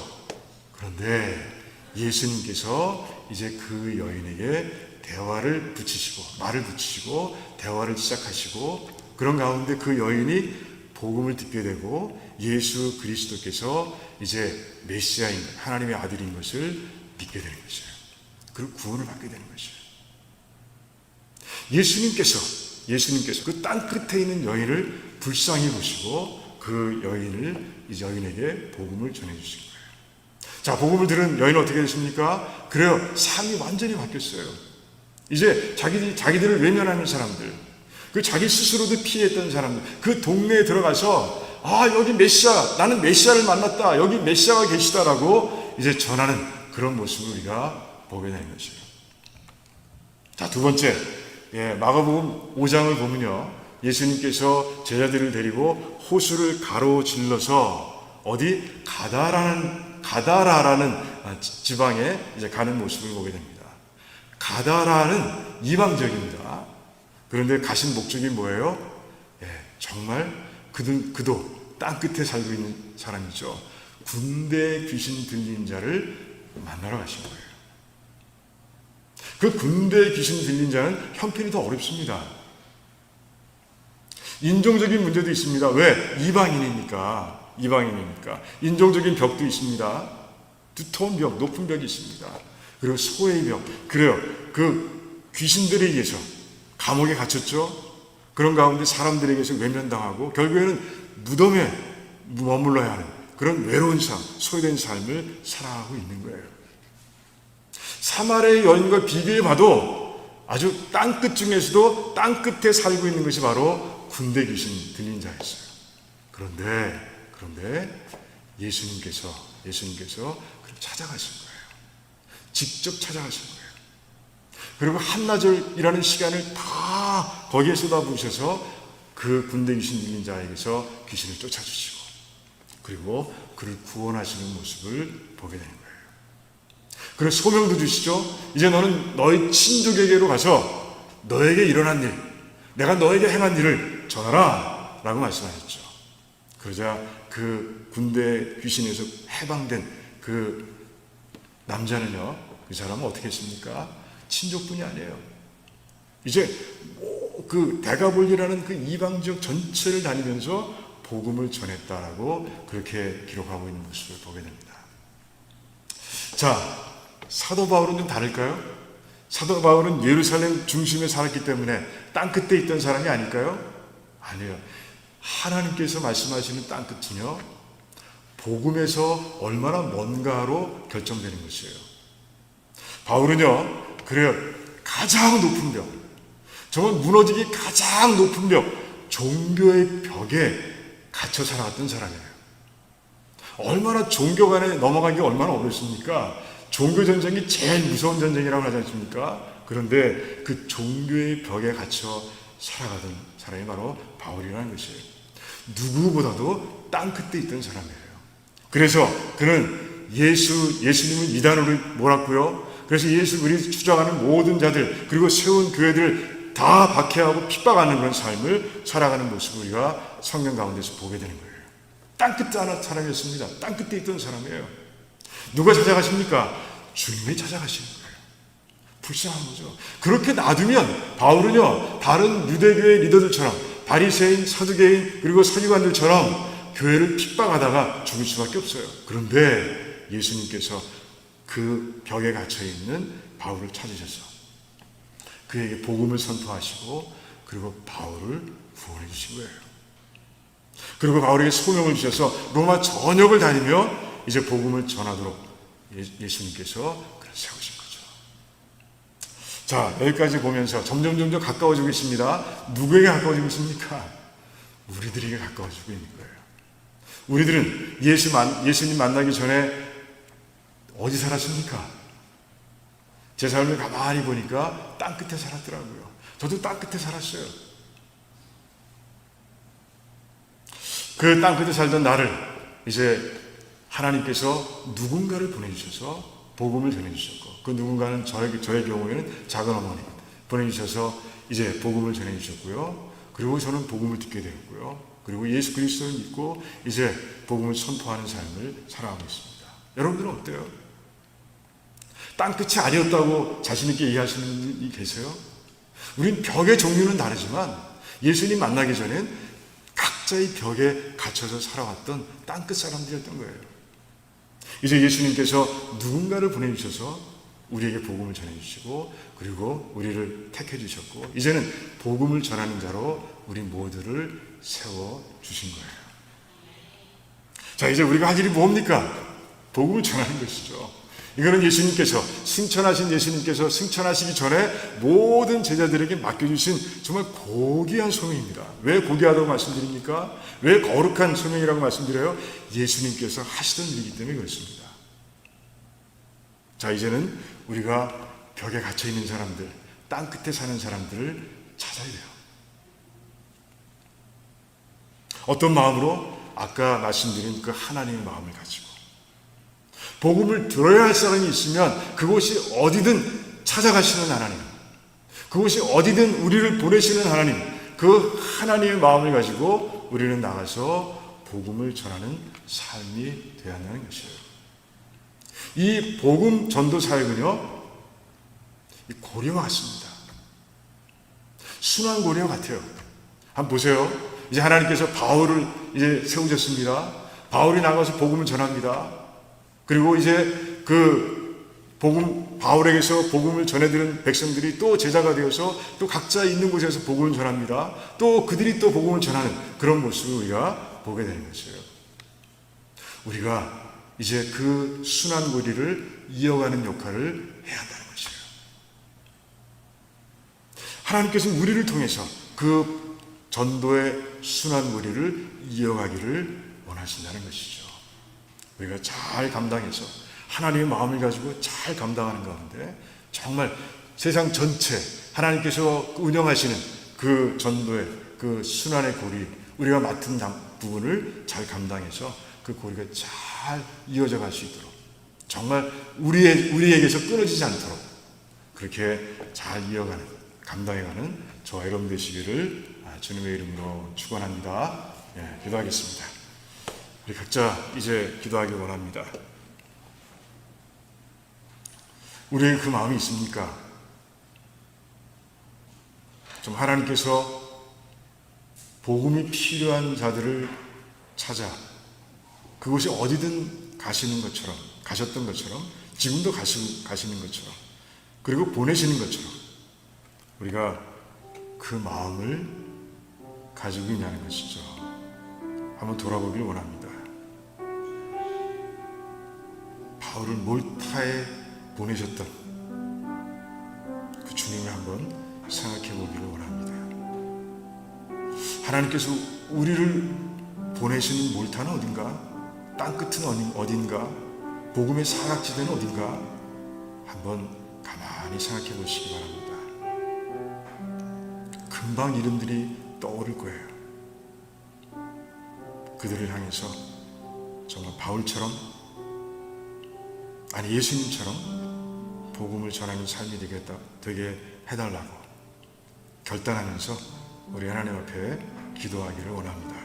그런데 예수님께서 이제 그 여인에게 대화를 붙이시고, 말을 붙이시고, 대화를 시작하시고, 그런 가운데 그 여인이 복음을 듣게 되고, 예수 그리스도께서 이제 메시아인 것, 하나님의 아들인 것을 믿게 되는 것이에요. 그리고 구원을 받게 되는 것이에요. 예수님께서 그 땅 끝에 있는 여인을 불쌍히 보시고 그 여인에게 복음을 전해주신 거예요. 자, 복음을 들은 여인은 어떻게 됐습니까? 그래요, 삶이 완전히 바뀌었어요. 이제 자기들을 외면하는 사람들, 그 자기 스스로도 피했던 사람들, 그 동네에 들어가서 여기 메시아, 나는 메시아를 만났다, 여기 메시아가 계시다라고 이제 전하는 그런 모습을 우리가 보게 되는 것이에요. 자, 두 번째, 마가복음 5장을 보면요, 예수님께서 제자들을 데리고 호수를 가로질러서 어디 가다라라는 지방에 이제 가는 모습을 보게 됩니다. 가다라는 이방적입니다. 그런데 가신 목적이 뭐예요? 정말 그도 땅 끝에 살고 있는 사람이죠. 군대 귀신 들린 자를 만나러 가신 거예요. 그 군대 귀신 들린 자는 형편이 더 어렵습니다. 인종적인 문제도 있습니다. 왜? 이방인이니까. 인종적인 벽도 있습니다. 두터운 벽, 높은 벽이 있습니다. 그리고 소외의 벽. 그래요. 그 귀신들에 의해서 감옥에 갇혔죠. 그런 가운데 사람들에게서 외면당하고 결국에는 무덤에 머물러야 하는 그런 외로운 삶, 소외된 삶을 살아가고 있는 거예요. 사마리아의 여인과 비교해 봐도 아주 땅끝 중에서도 땅끝에 살고 있는 것이 바로 군대 귀신 들린 자였어요. 그런데 예수님께서 찾아가신 거예요. 직접 찾아가신 거예요. 그리고 한나절이라는 시간을 다 거기에 쏟아부으셔서 그 군대 귀신 들린 자에게서 귀신을 쫓아주시고, 그리고 그를 구원하시는 모습을 보게 되는 거예요. 그리고 소명도 주시죠. 이제 너는 너희 친족에게로 가서 너에게 일어난 일, 내가 너에게 행한 일을 전하라 라고 말씀하셨죠. 그러자 그 군대 귀신에서 해방된 그 남자는요, 그 사람은 어떻게 했습니까? 친족분이 아니에요. 이제 그 데가볼리라는 그 이방 지역 전체를 다니면서 복음을 전했다라고 그렇게 기록하고 있는 모습을 보게 됩니다. 자, 사도 바울은 좀 다를까요? 사도 바울은 예루살렘 중심에 살았기 때문에 땅 끝에 있던 사람이 아닐까요? 아니에요. 하나님께서 말씀하시는 땅 끝은요, 복음에서 얼마나 먼가로 결정되는 것이에요. 바울은요, 그래요, 가장 높은 벽, 정말 무너지기 가장 높은 벽, 종교의 벽에 갇혀 살아갔던 사람이에요. 얼마나 종교 간에 넘어가기 얼마나 어렵습니까? 종교 전쟁이 제일 무서운 전쟁이라고 하지 않습니까? 그런데 그 종교의 벽에 갇혀 살아가던 사람이 바로 바울이라는 것이에요. 누구보다도 땅 끝에 있던 사람이에요. 그래서 그는 예수님을 이단으로 몰았고요. 그래서 예수 그리스도 주장하는 모든 자들, 그리고 세운 교회들을 다 박해하고 핍박하는 그런 삶을 살아가는 모습을 우리가 성경 가운데서 보게 되는 거예요. 땅 끝에 하나 사람이었습니다. 땅 끝에 있던 사람이에요. 누가 찾아가십니까? 주님이 찾아가시는 거예요. 불쌍한 거죠. 그렇게 놔두면 바울은요, 다른 유대교의 리더들처럼 바리새인, 서두개인, 그리고 서기관들처럼 교회를 핍박하다가 죽을 수밖에 없어요. 그런데 예수님께서 그 벽에 갇혀 있는 바울을 찾으셔서 그에게 복음을 선포하시고 그리고 바울을 구원해 주신 거예요. 그리고 바울에게 소명을 주셔서 로마 전역을 다니며 이제 복음을 전하도록 예수님께서 그를 세우신 거죠. 자, 여기까지 보면서 점점 가까워지고 있습니다. 누구에게 가까워지고 있습니까? 우리들에게 가까워지고 있는 거예요. 우리들은 예수님 만나기 전에 어디 살았습니까? 제 삶을 가만히 보니까 땅끝에 살았더라고요. 저도 땅끝에 살았어요. 그 땅끝에 살던 나를 이제 하나님께서 누군가를 보내주셔서 복음을 전해주셨고, 그 누군가는 저의 경우에는 작은 어머니 보내주셔서 이제 복음을 전해주셨고요. 그리고 저는 복음을 듣게 되었고요. 그리고 예수 그리스도를 믿고 이제 복음을 선포하는 삶을 살아가고 있습니다. 여러분들은 어때요? 땅끝이 아니었다고 자신있게 얘기하시는 분이 계세요? 우린 벽의 종류는 다르지만 예수님 만나기 전엔 각자의 벽에 갇혀서 살아왔던 땅끝 사람들이었던 거예요. 이제 예수님께서 누군가를 보내주셔서 우리에게 복음을 전해주시고 그리고 우리를 택해주셨고 이제는 복음을 전하는 자로 우리 모두를 세워주신 거예요. 자, 이제 우리가 할 일이 뭡니까? 복음을 전하는 것이죠. 이거는 예수님께서 승천하시기 전에 모든 제자들에게 맡겨주신 정말 고귀한 소명입니다. 왜 고귀하다고 말씀드립니까? 왜 거룩한 소명이라고 말씀드려요? 예수님께서 하시던 일이기 때문에 그렇습니다. 자, 이제는 우리가 벽에 갇혀있는 사람들, 땅끝에 사는 사람들을 찾아야 돼요. 어떤 마음으로? 아까 말씀드린 그 하나님의 마음을 가지고 복음을 들어야 할 사람이 있으면 그곳이 어디든 찾아가시는 하나님, 그곳이 어디든 우리를 보내시는 하나님, 그 하나님의 마음을 가지고 우리는 나가서 복음을 전하는 삶이 되어야 한다는 것이에요. 이 복음 전도 사역은요, 이 고리와 같습니다. 순환 고리와 같아요. 한번 보세요. 이제 하나님께서 바울을 이제 세우셨습니다. 바울이 나가서 복음을 전합니다. 그리고 이제 바울에게서 복음을 전해드린 백성들이 또 제자가 되어서 또 각자 있는 곳에서 복음을 전합니다. 또 그들이 또 복음을 전하는 그런 모습을 우리가 보게 되는 것이에요. 우리가 이제 그 순환고리를 이어가는 역할을 해야 한다는 것이에요. 하나님께서는 우리를 통해서 그 전도의 순환고리를 이어가기를 원하신다는 것이죠. 우리가 잘 감당해서 하나님의 마음을 가지고 잘 감당하는 가운데 정말 세상 전체 하나님께서 운영하시는 그 전도의 그 순환의 고리, 우리가 맡은 부분을 잘 감당해서 그 고리가 잘 이어져 갈 수 있도록 정말 우리에게서 끊어지지 않도록 그렇게 잘 이어가는, 감당해가는 저와 여러분 되시기를 주님의 이름으로 축원합니다. 기도하겠습니다. 우리 각자 이제 기도하길 원합니다. 우리에게 그 마음이 있습니까? 좀 하나님께서 복음이 필요한 자들을 찾아 그곳이 어디든 가셨던 것처럼 지금도 가시는 것처럼 그리고 보내시는 것처럼 우리가 그 마음을 가지고 있냐는 것이죠. 한번 돌아보길 원합니다. 바울을 몰타에 보내셨던 그 주님을 한번 생각해 보기를 원합니다. 하나님께서 우리를 보내시는 몰타는 어딘가? 땅끝은 어딘가? 복음의 사각지대는 어딘가? 한번 가만히 생각해 보시기 바랍니다. 금방 이름들이 떠오를 거예요. 그들을 향해서 정말 바울처럼, 아니 예수님처럼 복음을 전하는 삶이 되게 해달라고 결단하면서 우리 하나님 앞에 기도하기를 원합니다.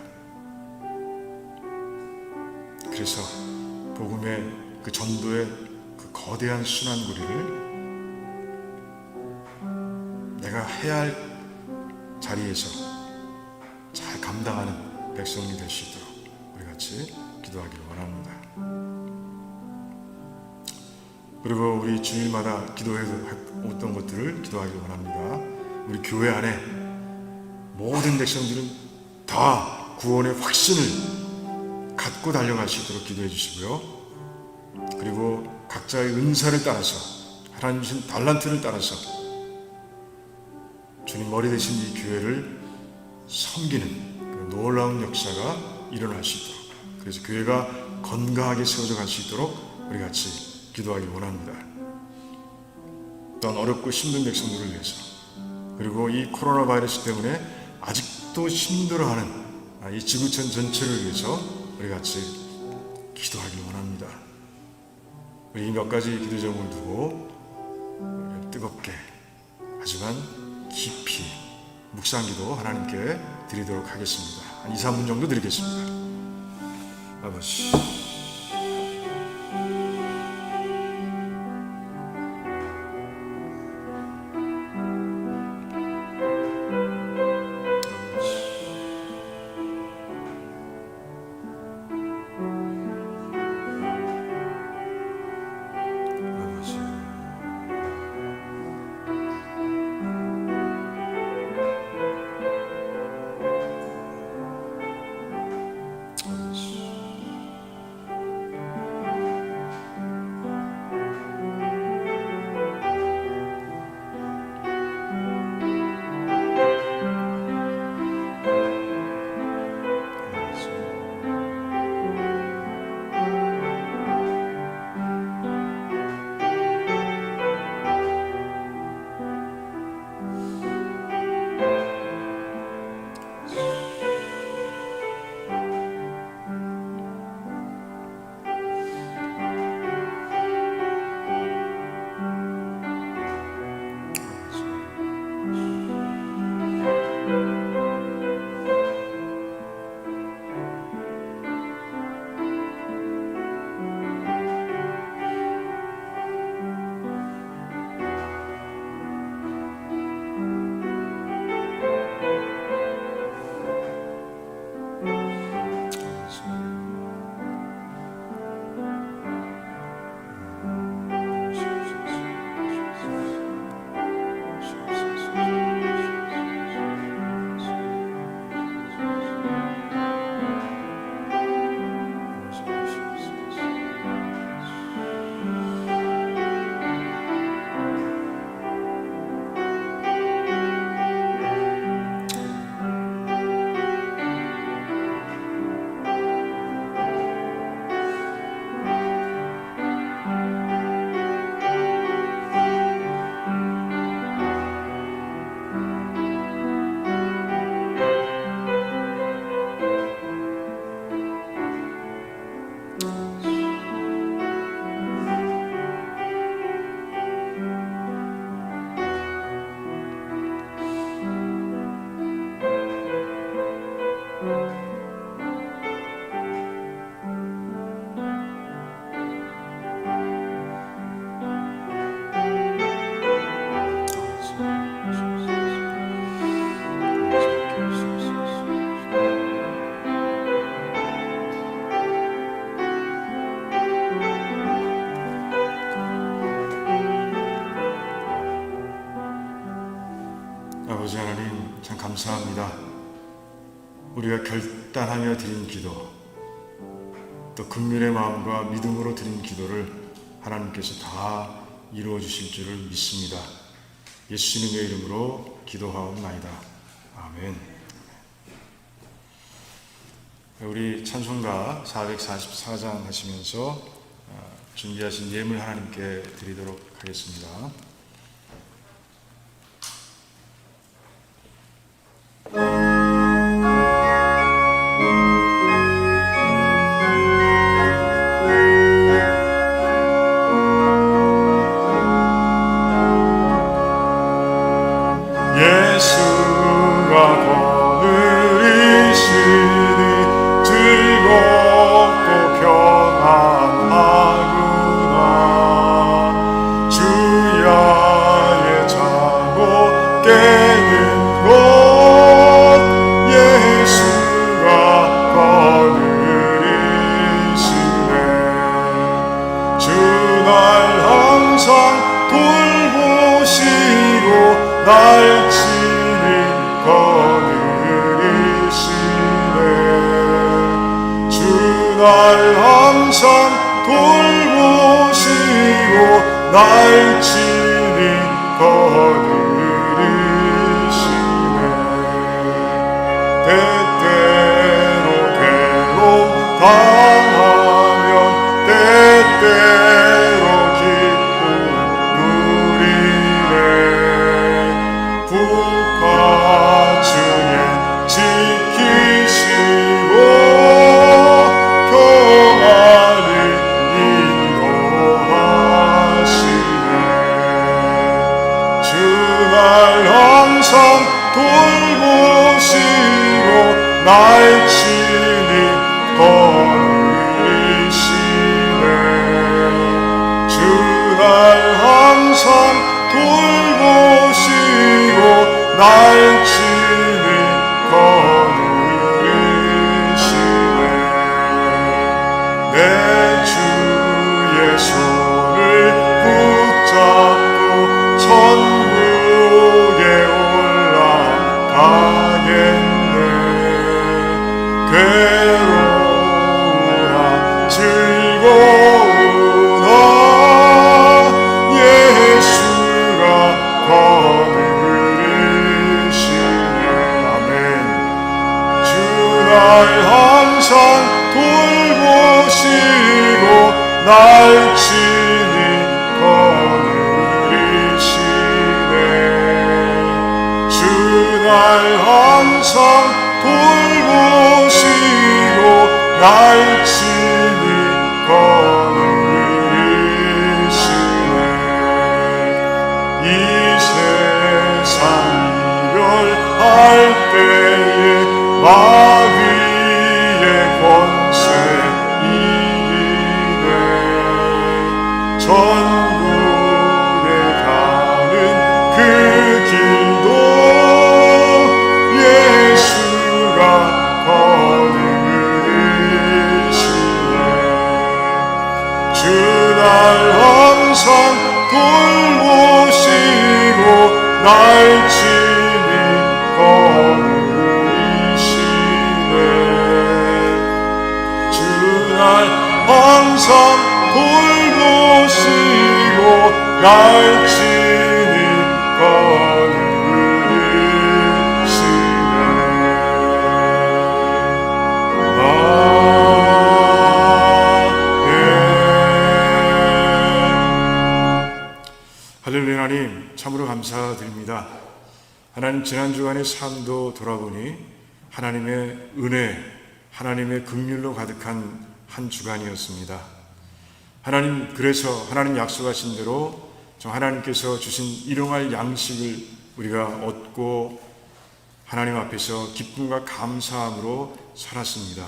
그래서 복음의 그 전도의 그 거대한 순환고리를 내가 해야 할 자리에서 잘 감당하는 백성이 될 수 있도록 우리 같이 기도하기를 원합니다. 그리고 우리 주일마다 기도했던 것들을 기도하기 원합니다. 우리 교회 안에 모든 백성들은 다 구원의 확신을 갖고 달려갈 수 있도록 기도해 주시고요. 그리고 각자의 은사를 따라서, 하나님 주신 달란트를 따라서 주님 머리 대신 이 교회를 섬기는 그 놀라운 역사가 일어날 수 있도록, 그래서 교회가 건강하게 세워져 갈 수 있도록 우리 같이 기도하기 원합니다. 또한 어렵고 힘든 백성들을 위해서, 그리고 이 코로나 바이러스 때문에 아직도 힘들어하는 이 지구촌 전체를 위해서 우리 같이 기도하기 원합니다. 우리 몇 가지 기도 제목을 두고 뜨겁게 하지만 깊이 묵상기도 하나님께 드리도록 하겠습니다. 한 2, 3분 정도 드리겠습니다. 아버지, 아버지 하나님, 참 감사합니다. 우리가 결단하며 드린 기도, 또 긍휼의 마음과 믿음으로 드린 기도를 하나님께서 다 이루어 주실 줄을 믿습니다. 예수님의 이름으로 기도하옵나이다. 아멘. 우리 찬송가 444장 하시면서 준비하신 예물 하나님께 드리도록 하겠습니다. 예수가 거느리시니 즐겁고 평안하구나. 주여 날 친히 거느리시네. 주 날 항상 돌보시고 날 친히 거느리시네. 때때로 괴로움 당하면 때때로 기쁨 누리네. 불과 중에 지키시고 평안을 인도하시네. 주 날 항상 돌보시고 날 친히 거느리시네. 주 날 항상 돌보시고 날 친히 거느리시네. 내 주의 손을 붙잡고 천국에 올라가겠네. 괴로우나 즐거우나 예수가 거느리시네. 아멘. 주 날 항상 돌보시고 날 친히 거느리시네. 주 날 항상 돌보시고 날 친히 거느리시네. 이 세상 이별할 때에 마귀의 권세 이기네. 천국에 가는 그 길도 예수가 거느리시네. 주 날 항상 돌보시고 날 친히 거느리시네. 주 날 항상 돌보시고 날 친히 거느리시네. 할렐루야. 하나님 참으로 감사드립니다. 하나님 지난 주간의 삶도 돌아보니 하나님의 은혜, 하나님의 긍휼로 가득한 한 주간이었습니다. 하나님, 그래서 하나님 약속하신 대로 하나님께서 주신 일용할 양식을 우리가 얻고 하나님 앞에서 기쁨과 감사함으로 살았습니다.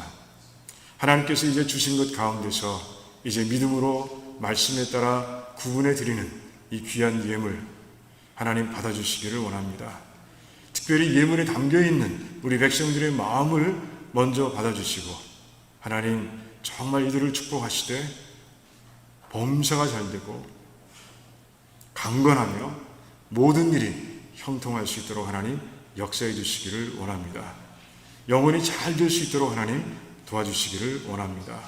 하나님께서 이제 주신 것 가운데서 이제 믿음으로 말씀에 따라 구분해 드리는 이 귀한 예물 하나님 받아주시기를 원합니다. 특별히 예물에 담겨있는 우리 백성들의 마음을 먼저 받아주시고 하나님 정말 이들을 축복하시되 범사가 잘 되고 강건하며 모든 일이 형통할 수 있도록 하나님 역사해 주시기를 원합니다. 영혼이 잘 될 수 있도록 하나님 도와주시기를 원합니다.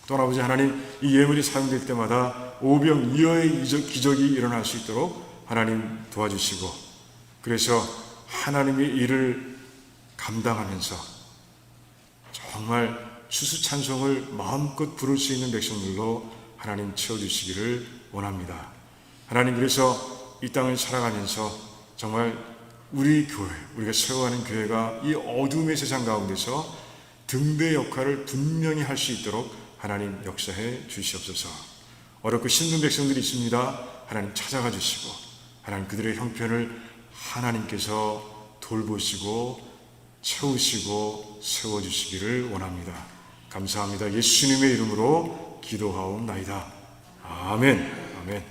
또 아버지 하나님, 이 예물이 사용될 때마다 오병이어의 기적이 일어날 수 있도록 하나님 도와주시고, 그래서 하나님의 일을 감당하면서 정말 추수찬송을 마음껏 부를 수 있는 백성들로 하나님 채워주시기를 원합니다. 하나님, 그래서 이 땅을 살아가면서 정말 우리 교회, 우리가 세워가는 교회가 이 어둠의 세상 가운데서 등대 역할을 분명히 할 수 있도록 하나님 역사해 주시옵소서. 어렵고 힘든 백성들이 있습니다. 하나님 찾아가 주시고 하나님 그들의 형편을 하나님께서 돌보시고 채우시고 세워주시기를 원합니다. 감사합니다. 예수님의 이름으로 기도하옵나이다. 아멘. 아멘.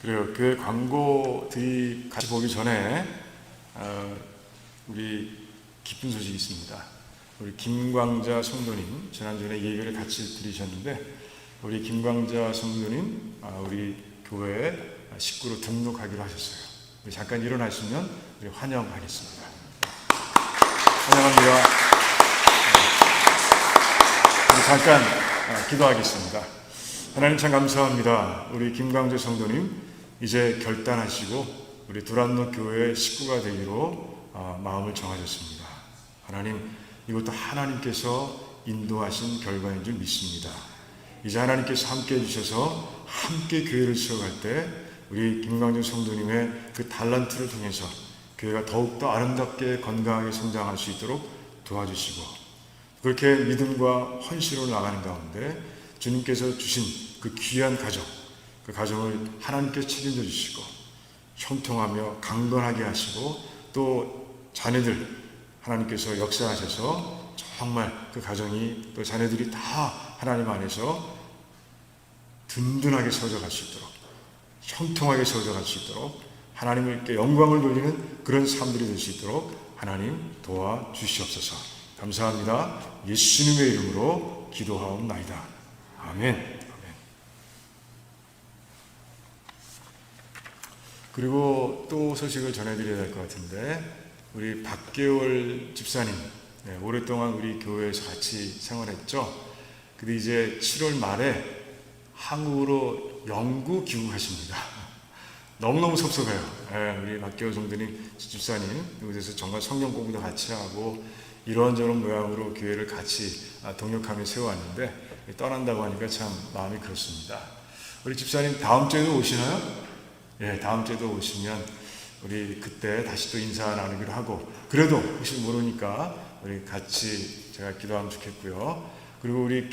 그래요. 그 광고들이 같이 보기 전에 우리 기쁜 소식이 있습니다. 우리 김광자 성도님 지난주에 예배를 같이 드리셨는데 우리 김광자 성도님 우리 교회에 식구로 등록하기로 하셨어요. 우리 잠깐 일어나시면 우리 환영하겠습니다. 환영합니다. 우리 잠깐 기도하겠습니다. 하나님 참 감사합니다. 우리 김광재 성도님 이제 결단하시고 우리 두란노 교회의 식구가 되기로 마음을 정하셨습니다. 하나님, 이것도 하나님께서 인도하신 결과인 줄 믿습니다. 이제 하나님께서 함께 해주셔서 함께 교회를 세워갈 때 우리 김광재 성도님의 그 달란트를 통해서 교회가 더욱더 아름답게 건강하게 성장할 수 있도록 도와주시고, 그렇게 믿음과 헌신으로 나가는 가운데 주님께서 주신 그 귀한 가정, 그 가정을 하나님께서 책임져 주시고 형통하며 강건하게 하시고, 또 자녀들 하나님께서 역사하셔서 정말 그 가정이, 또 자녀들이 다 하나님 안에서 든든하게 세워져갈 수 있도록, 형통하게 세워져갈 수 있도록, 하나님께 영광을 돌리는 그런 삶들이 될 수 있도록 하나님 도와주시옵소서. 감사합니다. 예수님의 이름으로 기도하옵나이다. 아멘. 그리고 또 소식을 전해드려야 될 것 같은데, 우리 박계월 집사님, 오랫동안 우리 교회에서 같이 생활했죠. 근데 이제 7월 말에 한국으로 영구 귀국하십니다. 너무너무 섭섭해요. 우리 박계월 성도님 집사님, 이곳에서 정말 성경 공부도 같이 하고 이런저런 모양으로 교회를 같이 동역하며 세워왔는데 떠난다고 하니까 참 마음이 그렇습니다. 우리 집사님 다음 주에도 오시나요? 다음 주에도 오시면 우리 그때 다시 또 인사 나누기로 하고, 그래도 혹시 모르니까 우리 같이 제가 기도하면 좋겠고요. 그리고 우리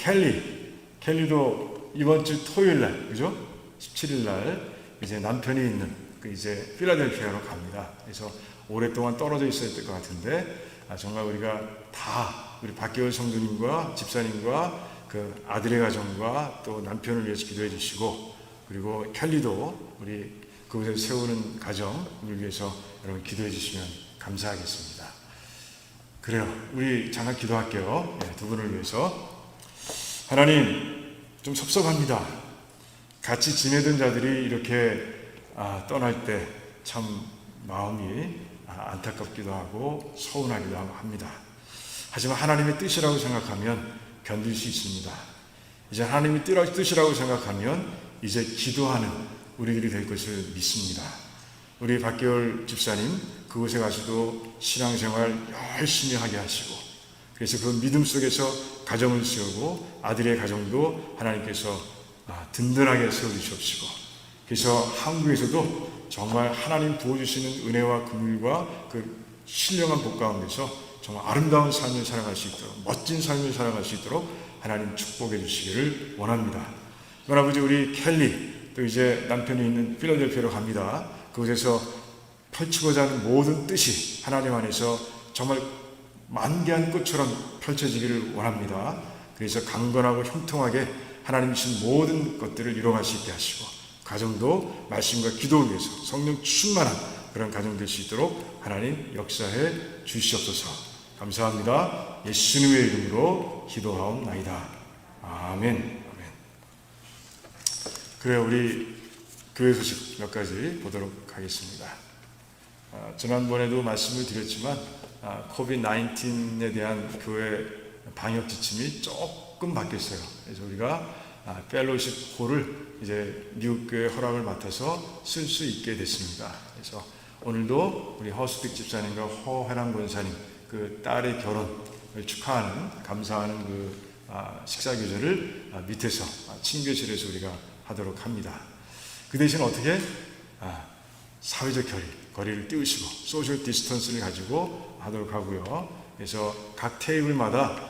켈리도 이번 주 토요일 날, 그죠? 17일 날 이제 남편이 있는 이제 필라델피아로 갑니다. 그래서 오랫동안 떨어져 있어야 될 것 같은데 정말 우리가 다 우리 박계월 성도님과 집사님과 그 아들의 가정과 또 남편을 위해서 기도해 주시고, 그리고 켈리도 우리 그곳에 세우는 가정을 위해서 여러분 기도해 주시면 감사하겠습니다. 그래요. 우리 잠깐 기도할게요. 두 분을 위해서. 하나님, 좀 섭섭합니다. 같이 지내던 자들이 이렇게 떠날 때 참 마음이 안타깝기도 하고 서운하기도 합니다. 하지만 하나님의 뜻이라고 생각하면 견딜 수 있습니다. 이제 하나님의 뜻이라고 생각하면 이제 기도하는 우리들이 될 것을 믿습니다. 우리 박계월 집사님 그곳에 가서도 신앙생활 열심히 하게 하시고, 그래서 그 믿음 속에서 가정을 세우고 아들의 가정도 하나님께서 든든하게 세워주시옵시고, 그래서 한국에서도 정말 하나님 부어주시는 은혜와 긍휼과 그 신령한 복 가운데서 정말 아름다운 삶을 살아갈 수 있도록, 멋진 삶을 살아갈 수 있도록 하나님 축복해 주시기를 원합니다. 아버지, 우리 켈리 또 이제 남편이 있는 필라델피아로 갑니다. 그곳에서 펼치고자 하는 모든 뜻이 하나님 안에서 정말 만개한 꽃처럼 펼쳐지기를 원합니다. 그래서 강건하고 형통하게 하나님 주신 모든 것들을 이뤄갈 수 있게 하시고, 가정도 말씀과 기도를 위해서 성령 충만한 그런 가정 될 수 있도록 하나님 역사해 주시옵소서. 감사합니다. 예수님의 이름으로 기도하옵나이다. 아멘. 그래요. 우리 교회 소식 몇 가지 보도록 하겠습니다. 지난번에도 말씀을 드렸지만 코비드-19에 대한 교회 방역 지침이 조금 바뀌었어요. 그래서 우리가 펠로십 홀을 이제 미국 교회 허락을 맡아서 쓸 수 있게 됐습니다. 그래서 오늘도 우리 허수택 집사님과 허회랑 권사님 그 딸의 결혼을 축하하는, 감사하는 그 식사 교제를 밑에서 친교실에서 우리가 하도록 합니다. 그 대신 어떻게 사회적 거리를 띄우시고 소셜 디스턴스를 가지고 하도록 하고요. 그래서 각 테이블마다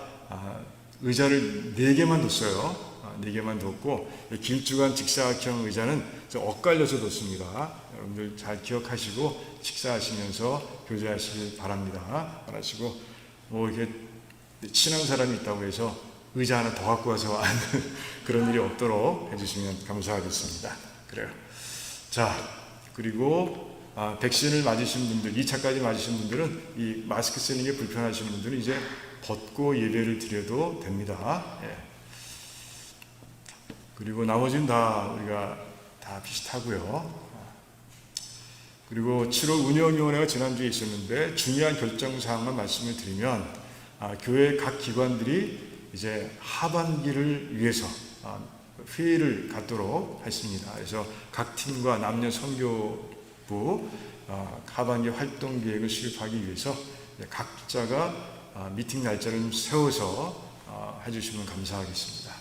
의자를 4개만 뒀어요. 4개만 뒀고, 길쭉한 직사각형 의자는 엇갈려서 뒀습니다. 여러분들 잘 기억하시고 식사하시면서 교제하시길 바랍니다. 알아시고, 뭐 이렇게 친한 사람이 있다고 해서 의자 하나 더 갖고 와서 앉는 그런 일이 없도록 해주시면 감사하겠습니다. 그래요. 자, 그리고 백신을 맞으신 분들, 2차까지 맞으신 분들은 이 마스크 쓰는 게 불편하신 분들은 이제 벗고 예배를 드려도 됩니다. 그리고 나머지는 다 우리가 다 비슷하고요. 그리고 7월 운영위원회가 지난주에 있었는데 중요한 결정사항만 말씀을 드리면 교회 각 기관들이 이제 하반기를 위해서 회의를 갖도록 했습니다. 그래서 각 팀과 남녀 선교부 하반기 활동 계획을 수립하기 위해서 각자가 미팅 날짜를 세워서 해주시면 감사하겠습니다.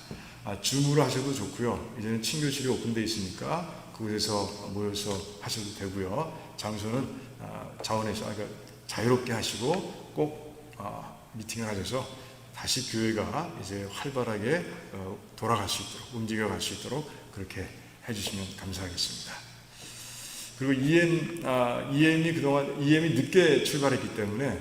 줌으로 하셔도 좋고요. 이제는 친교실이 오픈되어 있으니까 그곳에서 모여서 하셔도 되고요. 장소는 그러니까 자유롭게 하시고 꼭 미팅을 하셔서 다시 교회가 이제 활발하게 돌아갈 수 있도록, 움직여갈 수 있도록 그렇게 해주시면 감사하겠습니다. 그리고 EM이 그동안 EM이 늦게 출발했기 때문에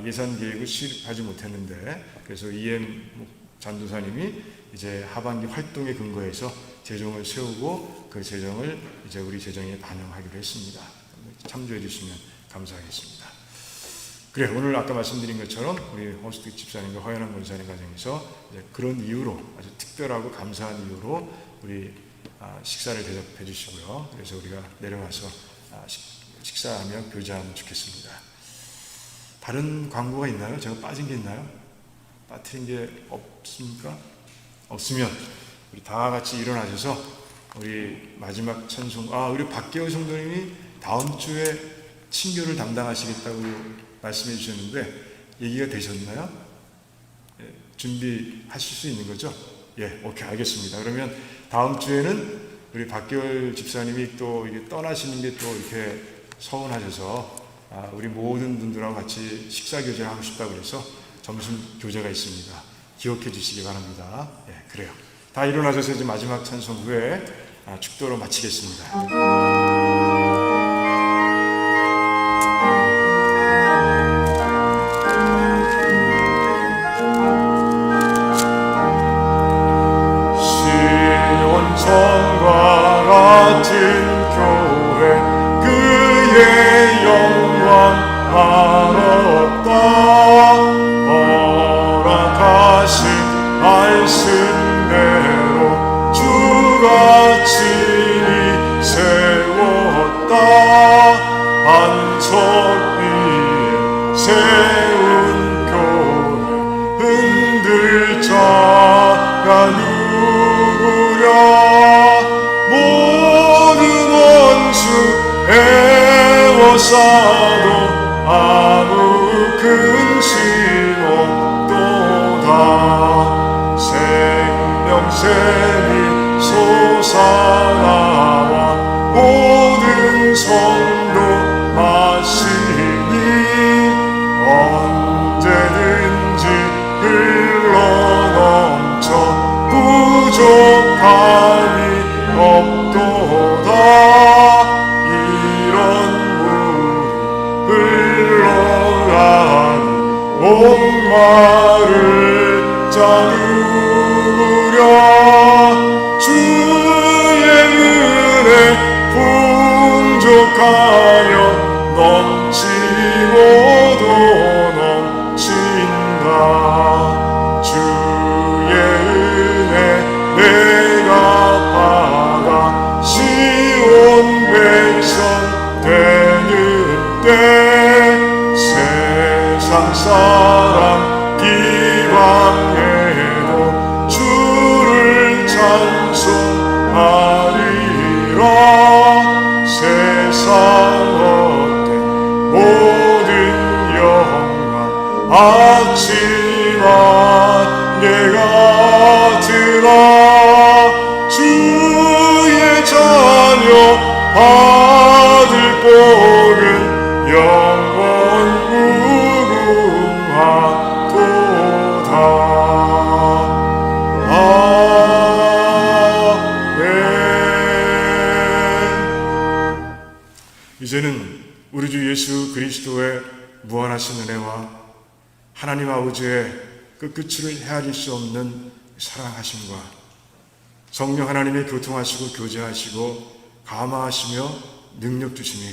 예산 계획을 수립하지 못했는데, 그래서 EM 전도사님이 이제 하반기 활동에 근거해서 재정을 세우고 그 재정을 이제 우리 재정에 반영하기로 했습니다. 참조해 주시면 감사하겠습니다. 그래, 오늘 아까 말씀드린 것처럼 우리 호스트 집사님과 허연한 권사님 가정에서 이제 그런 이유로, 아주 특별하고 감사한 이유로 우리 식사를 대접해 주시고요. 그래서 우리가 내려와서 식사하며 교제하면 좋겠습니다. 다른 광고가 있나요? 제가 빠진 게 있나요? 빠뜨린 게 없습니까? 없으면 우리 다 같이 일어나셔서 우리 마지막 찬송, 우리 박계호 성도님이 다음 주에 친교를 담당하시겠다고 말씀해 주셨는데 얘기가 되셨나요? 준비하실 수 있는 거죠? 오케이, 알겠습니다. 그러면 다음 주에는 우리 박계월 집사님이 또 이게 떠나시는 게 또 이렇게 서운하셔서 우리 모든 분들하고 같이 식사 교제를 하고 싶다고 그래서 점심 교제가 있습니다. 기억해 주시기 바랍니다. 그래요. 다 일어나셔서 이제 마지막 찬송 후에 축도로 마치겠습니다. 성과 같은 교회 그의 영광 아름답다. 허락하신 말씀대로 주가 친히 세웠다. 반석 위에 세운 교회 흔들 자가 모든 원수 애워싸도 아무 근심 없도다. 생명샘이 솟아나와 모든 성도 마시니 언제든지 흘러넘쳐 부족함이 없도다. 이런 물이 흘러가니 목마를 짜누려. 주의 은혜 풍족하여 넘치고도 넘친다. 주의 은혜 내가 받아 시온 백성 되는 때 세상 사람 비방해도 주를 찬송하리라. 세상 어때 모든 영광 아침만 내가 들어 주의 자녀 받을 복은 영원 무궁하도다. 아멘. 이제는 우리 주 예수 그리스도의 무한하신 은혜와 하나님 아버지의 그 끝을 헤아릴 수 없는 사랑하심과 성령 하나님의 교통하시고 교제하시고 감화하시며 능력 주심이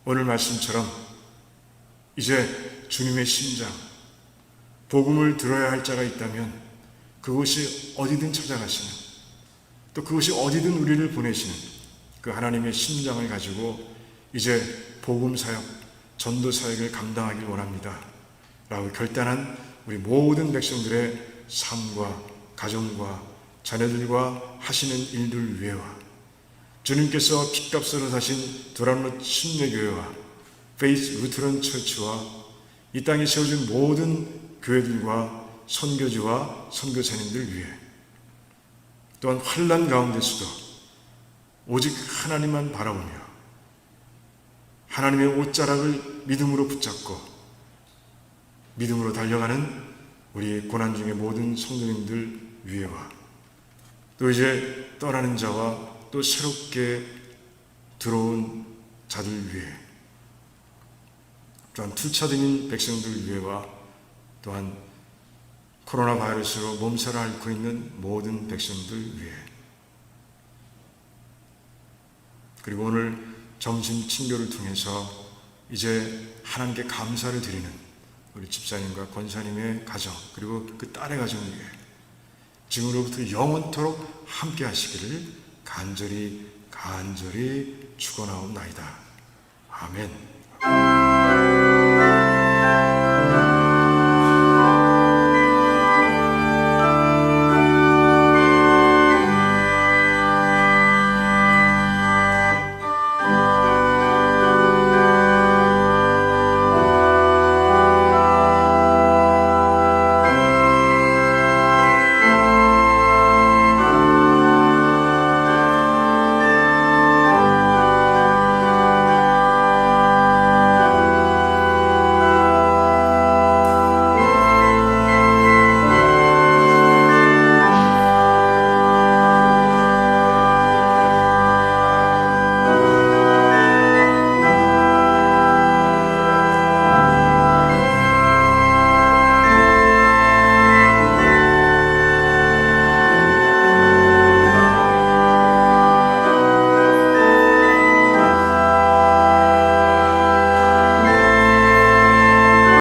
오늘 말씀처럼 이제 주님의 심장, 복음을 들어야 할 자가 있다면 그곳이 어디든 찾아가시는 또 그것이 어디든 우리를 보내시는 그 하나님의 심장을 가지고 이제 복음 사역, 전도 사역을 감당하길 원합니다 라고 결단한 우리 모든 백성들의 삶과 가정과 자녀들과 하시는 일들 위에와 주님께서 핏값으로 사신 도란노 침례교회와 페이스 루트런 처치와 이 땅에 세워진 모든 교회들과 선교주와 선교사님들 위해 또한 환난 가운데서도 오직 하나님만 바라보며 하나님의 옷자락을 믿음으로 붙잡고 믿음으로 달려가는 우리 고난 중의 모든 성도님들 위에와 또 이제 떠나는 자와 또 새롭게 들어온 자들 위해 또한 투차등인 백성들 위에와 또한 코로나 바이러스로 몸살을 앓고 있는 모든 백성들 위해 그리고 오늘 점심 친교를 통해서 이제 하나님께 감사를 드리는 우리 집사님과 권사님의 가정 그리고 그 딸의 가정 위해 지금으로부터 영원토록 함께 하시기를 간절히 축원하옵나이다. 아멘.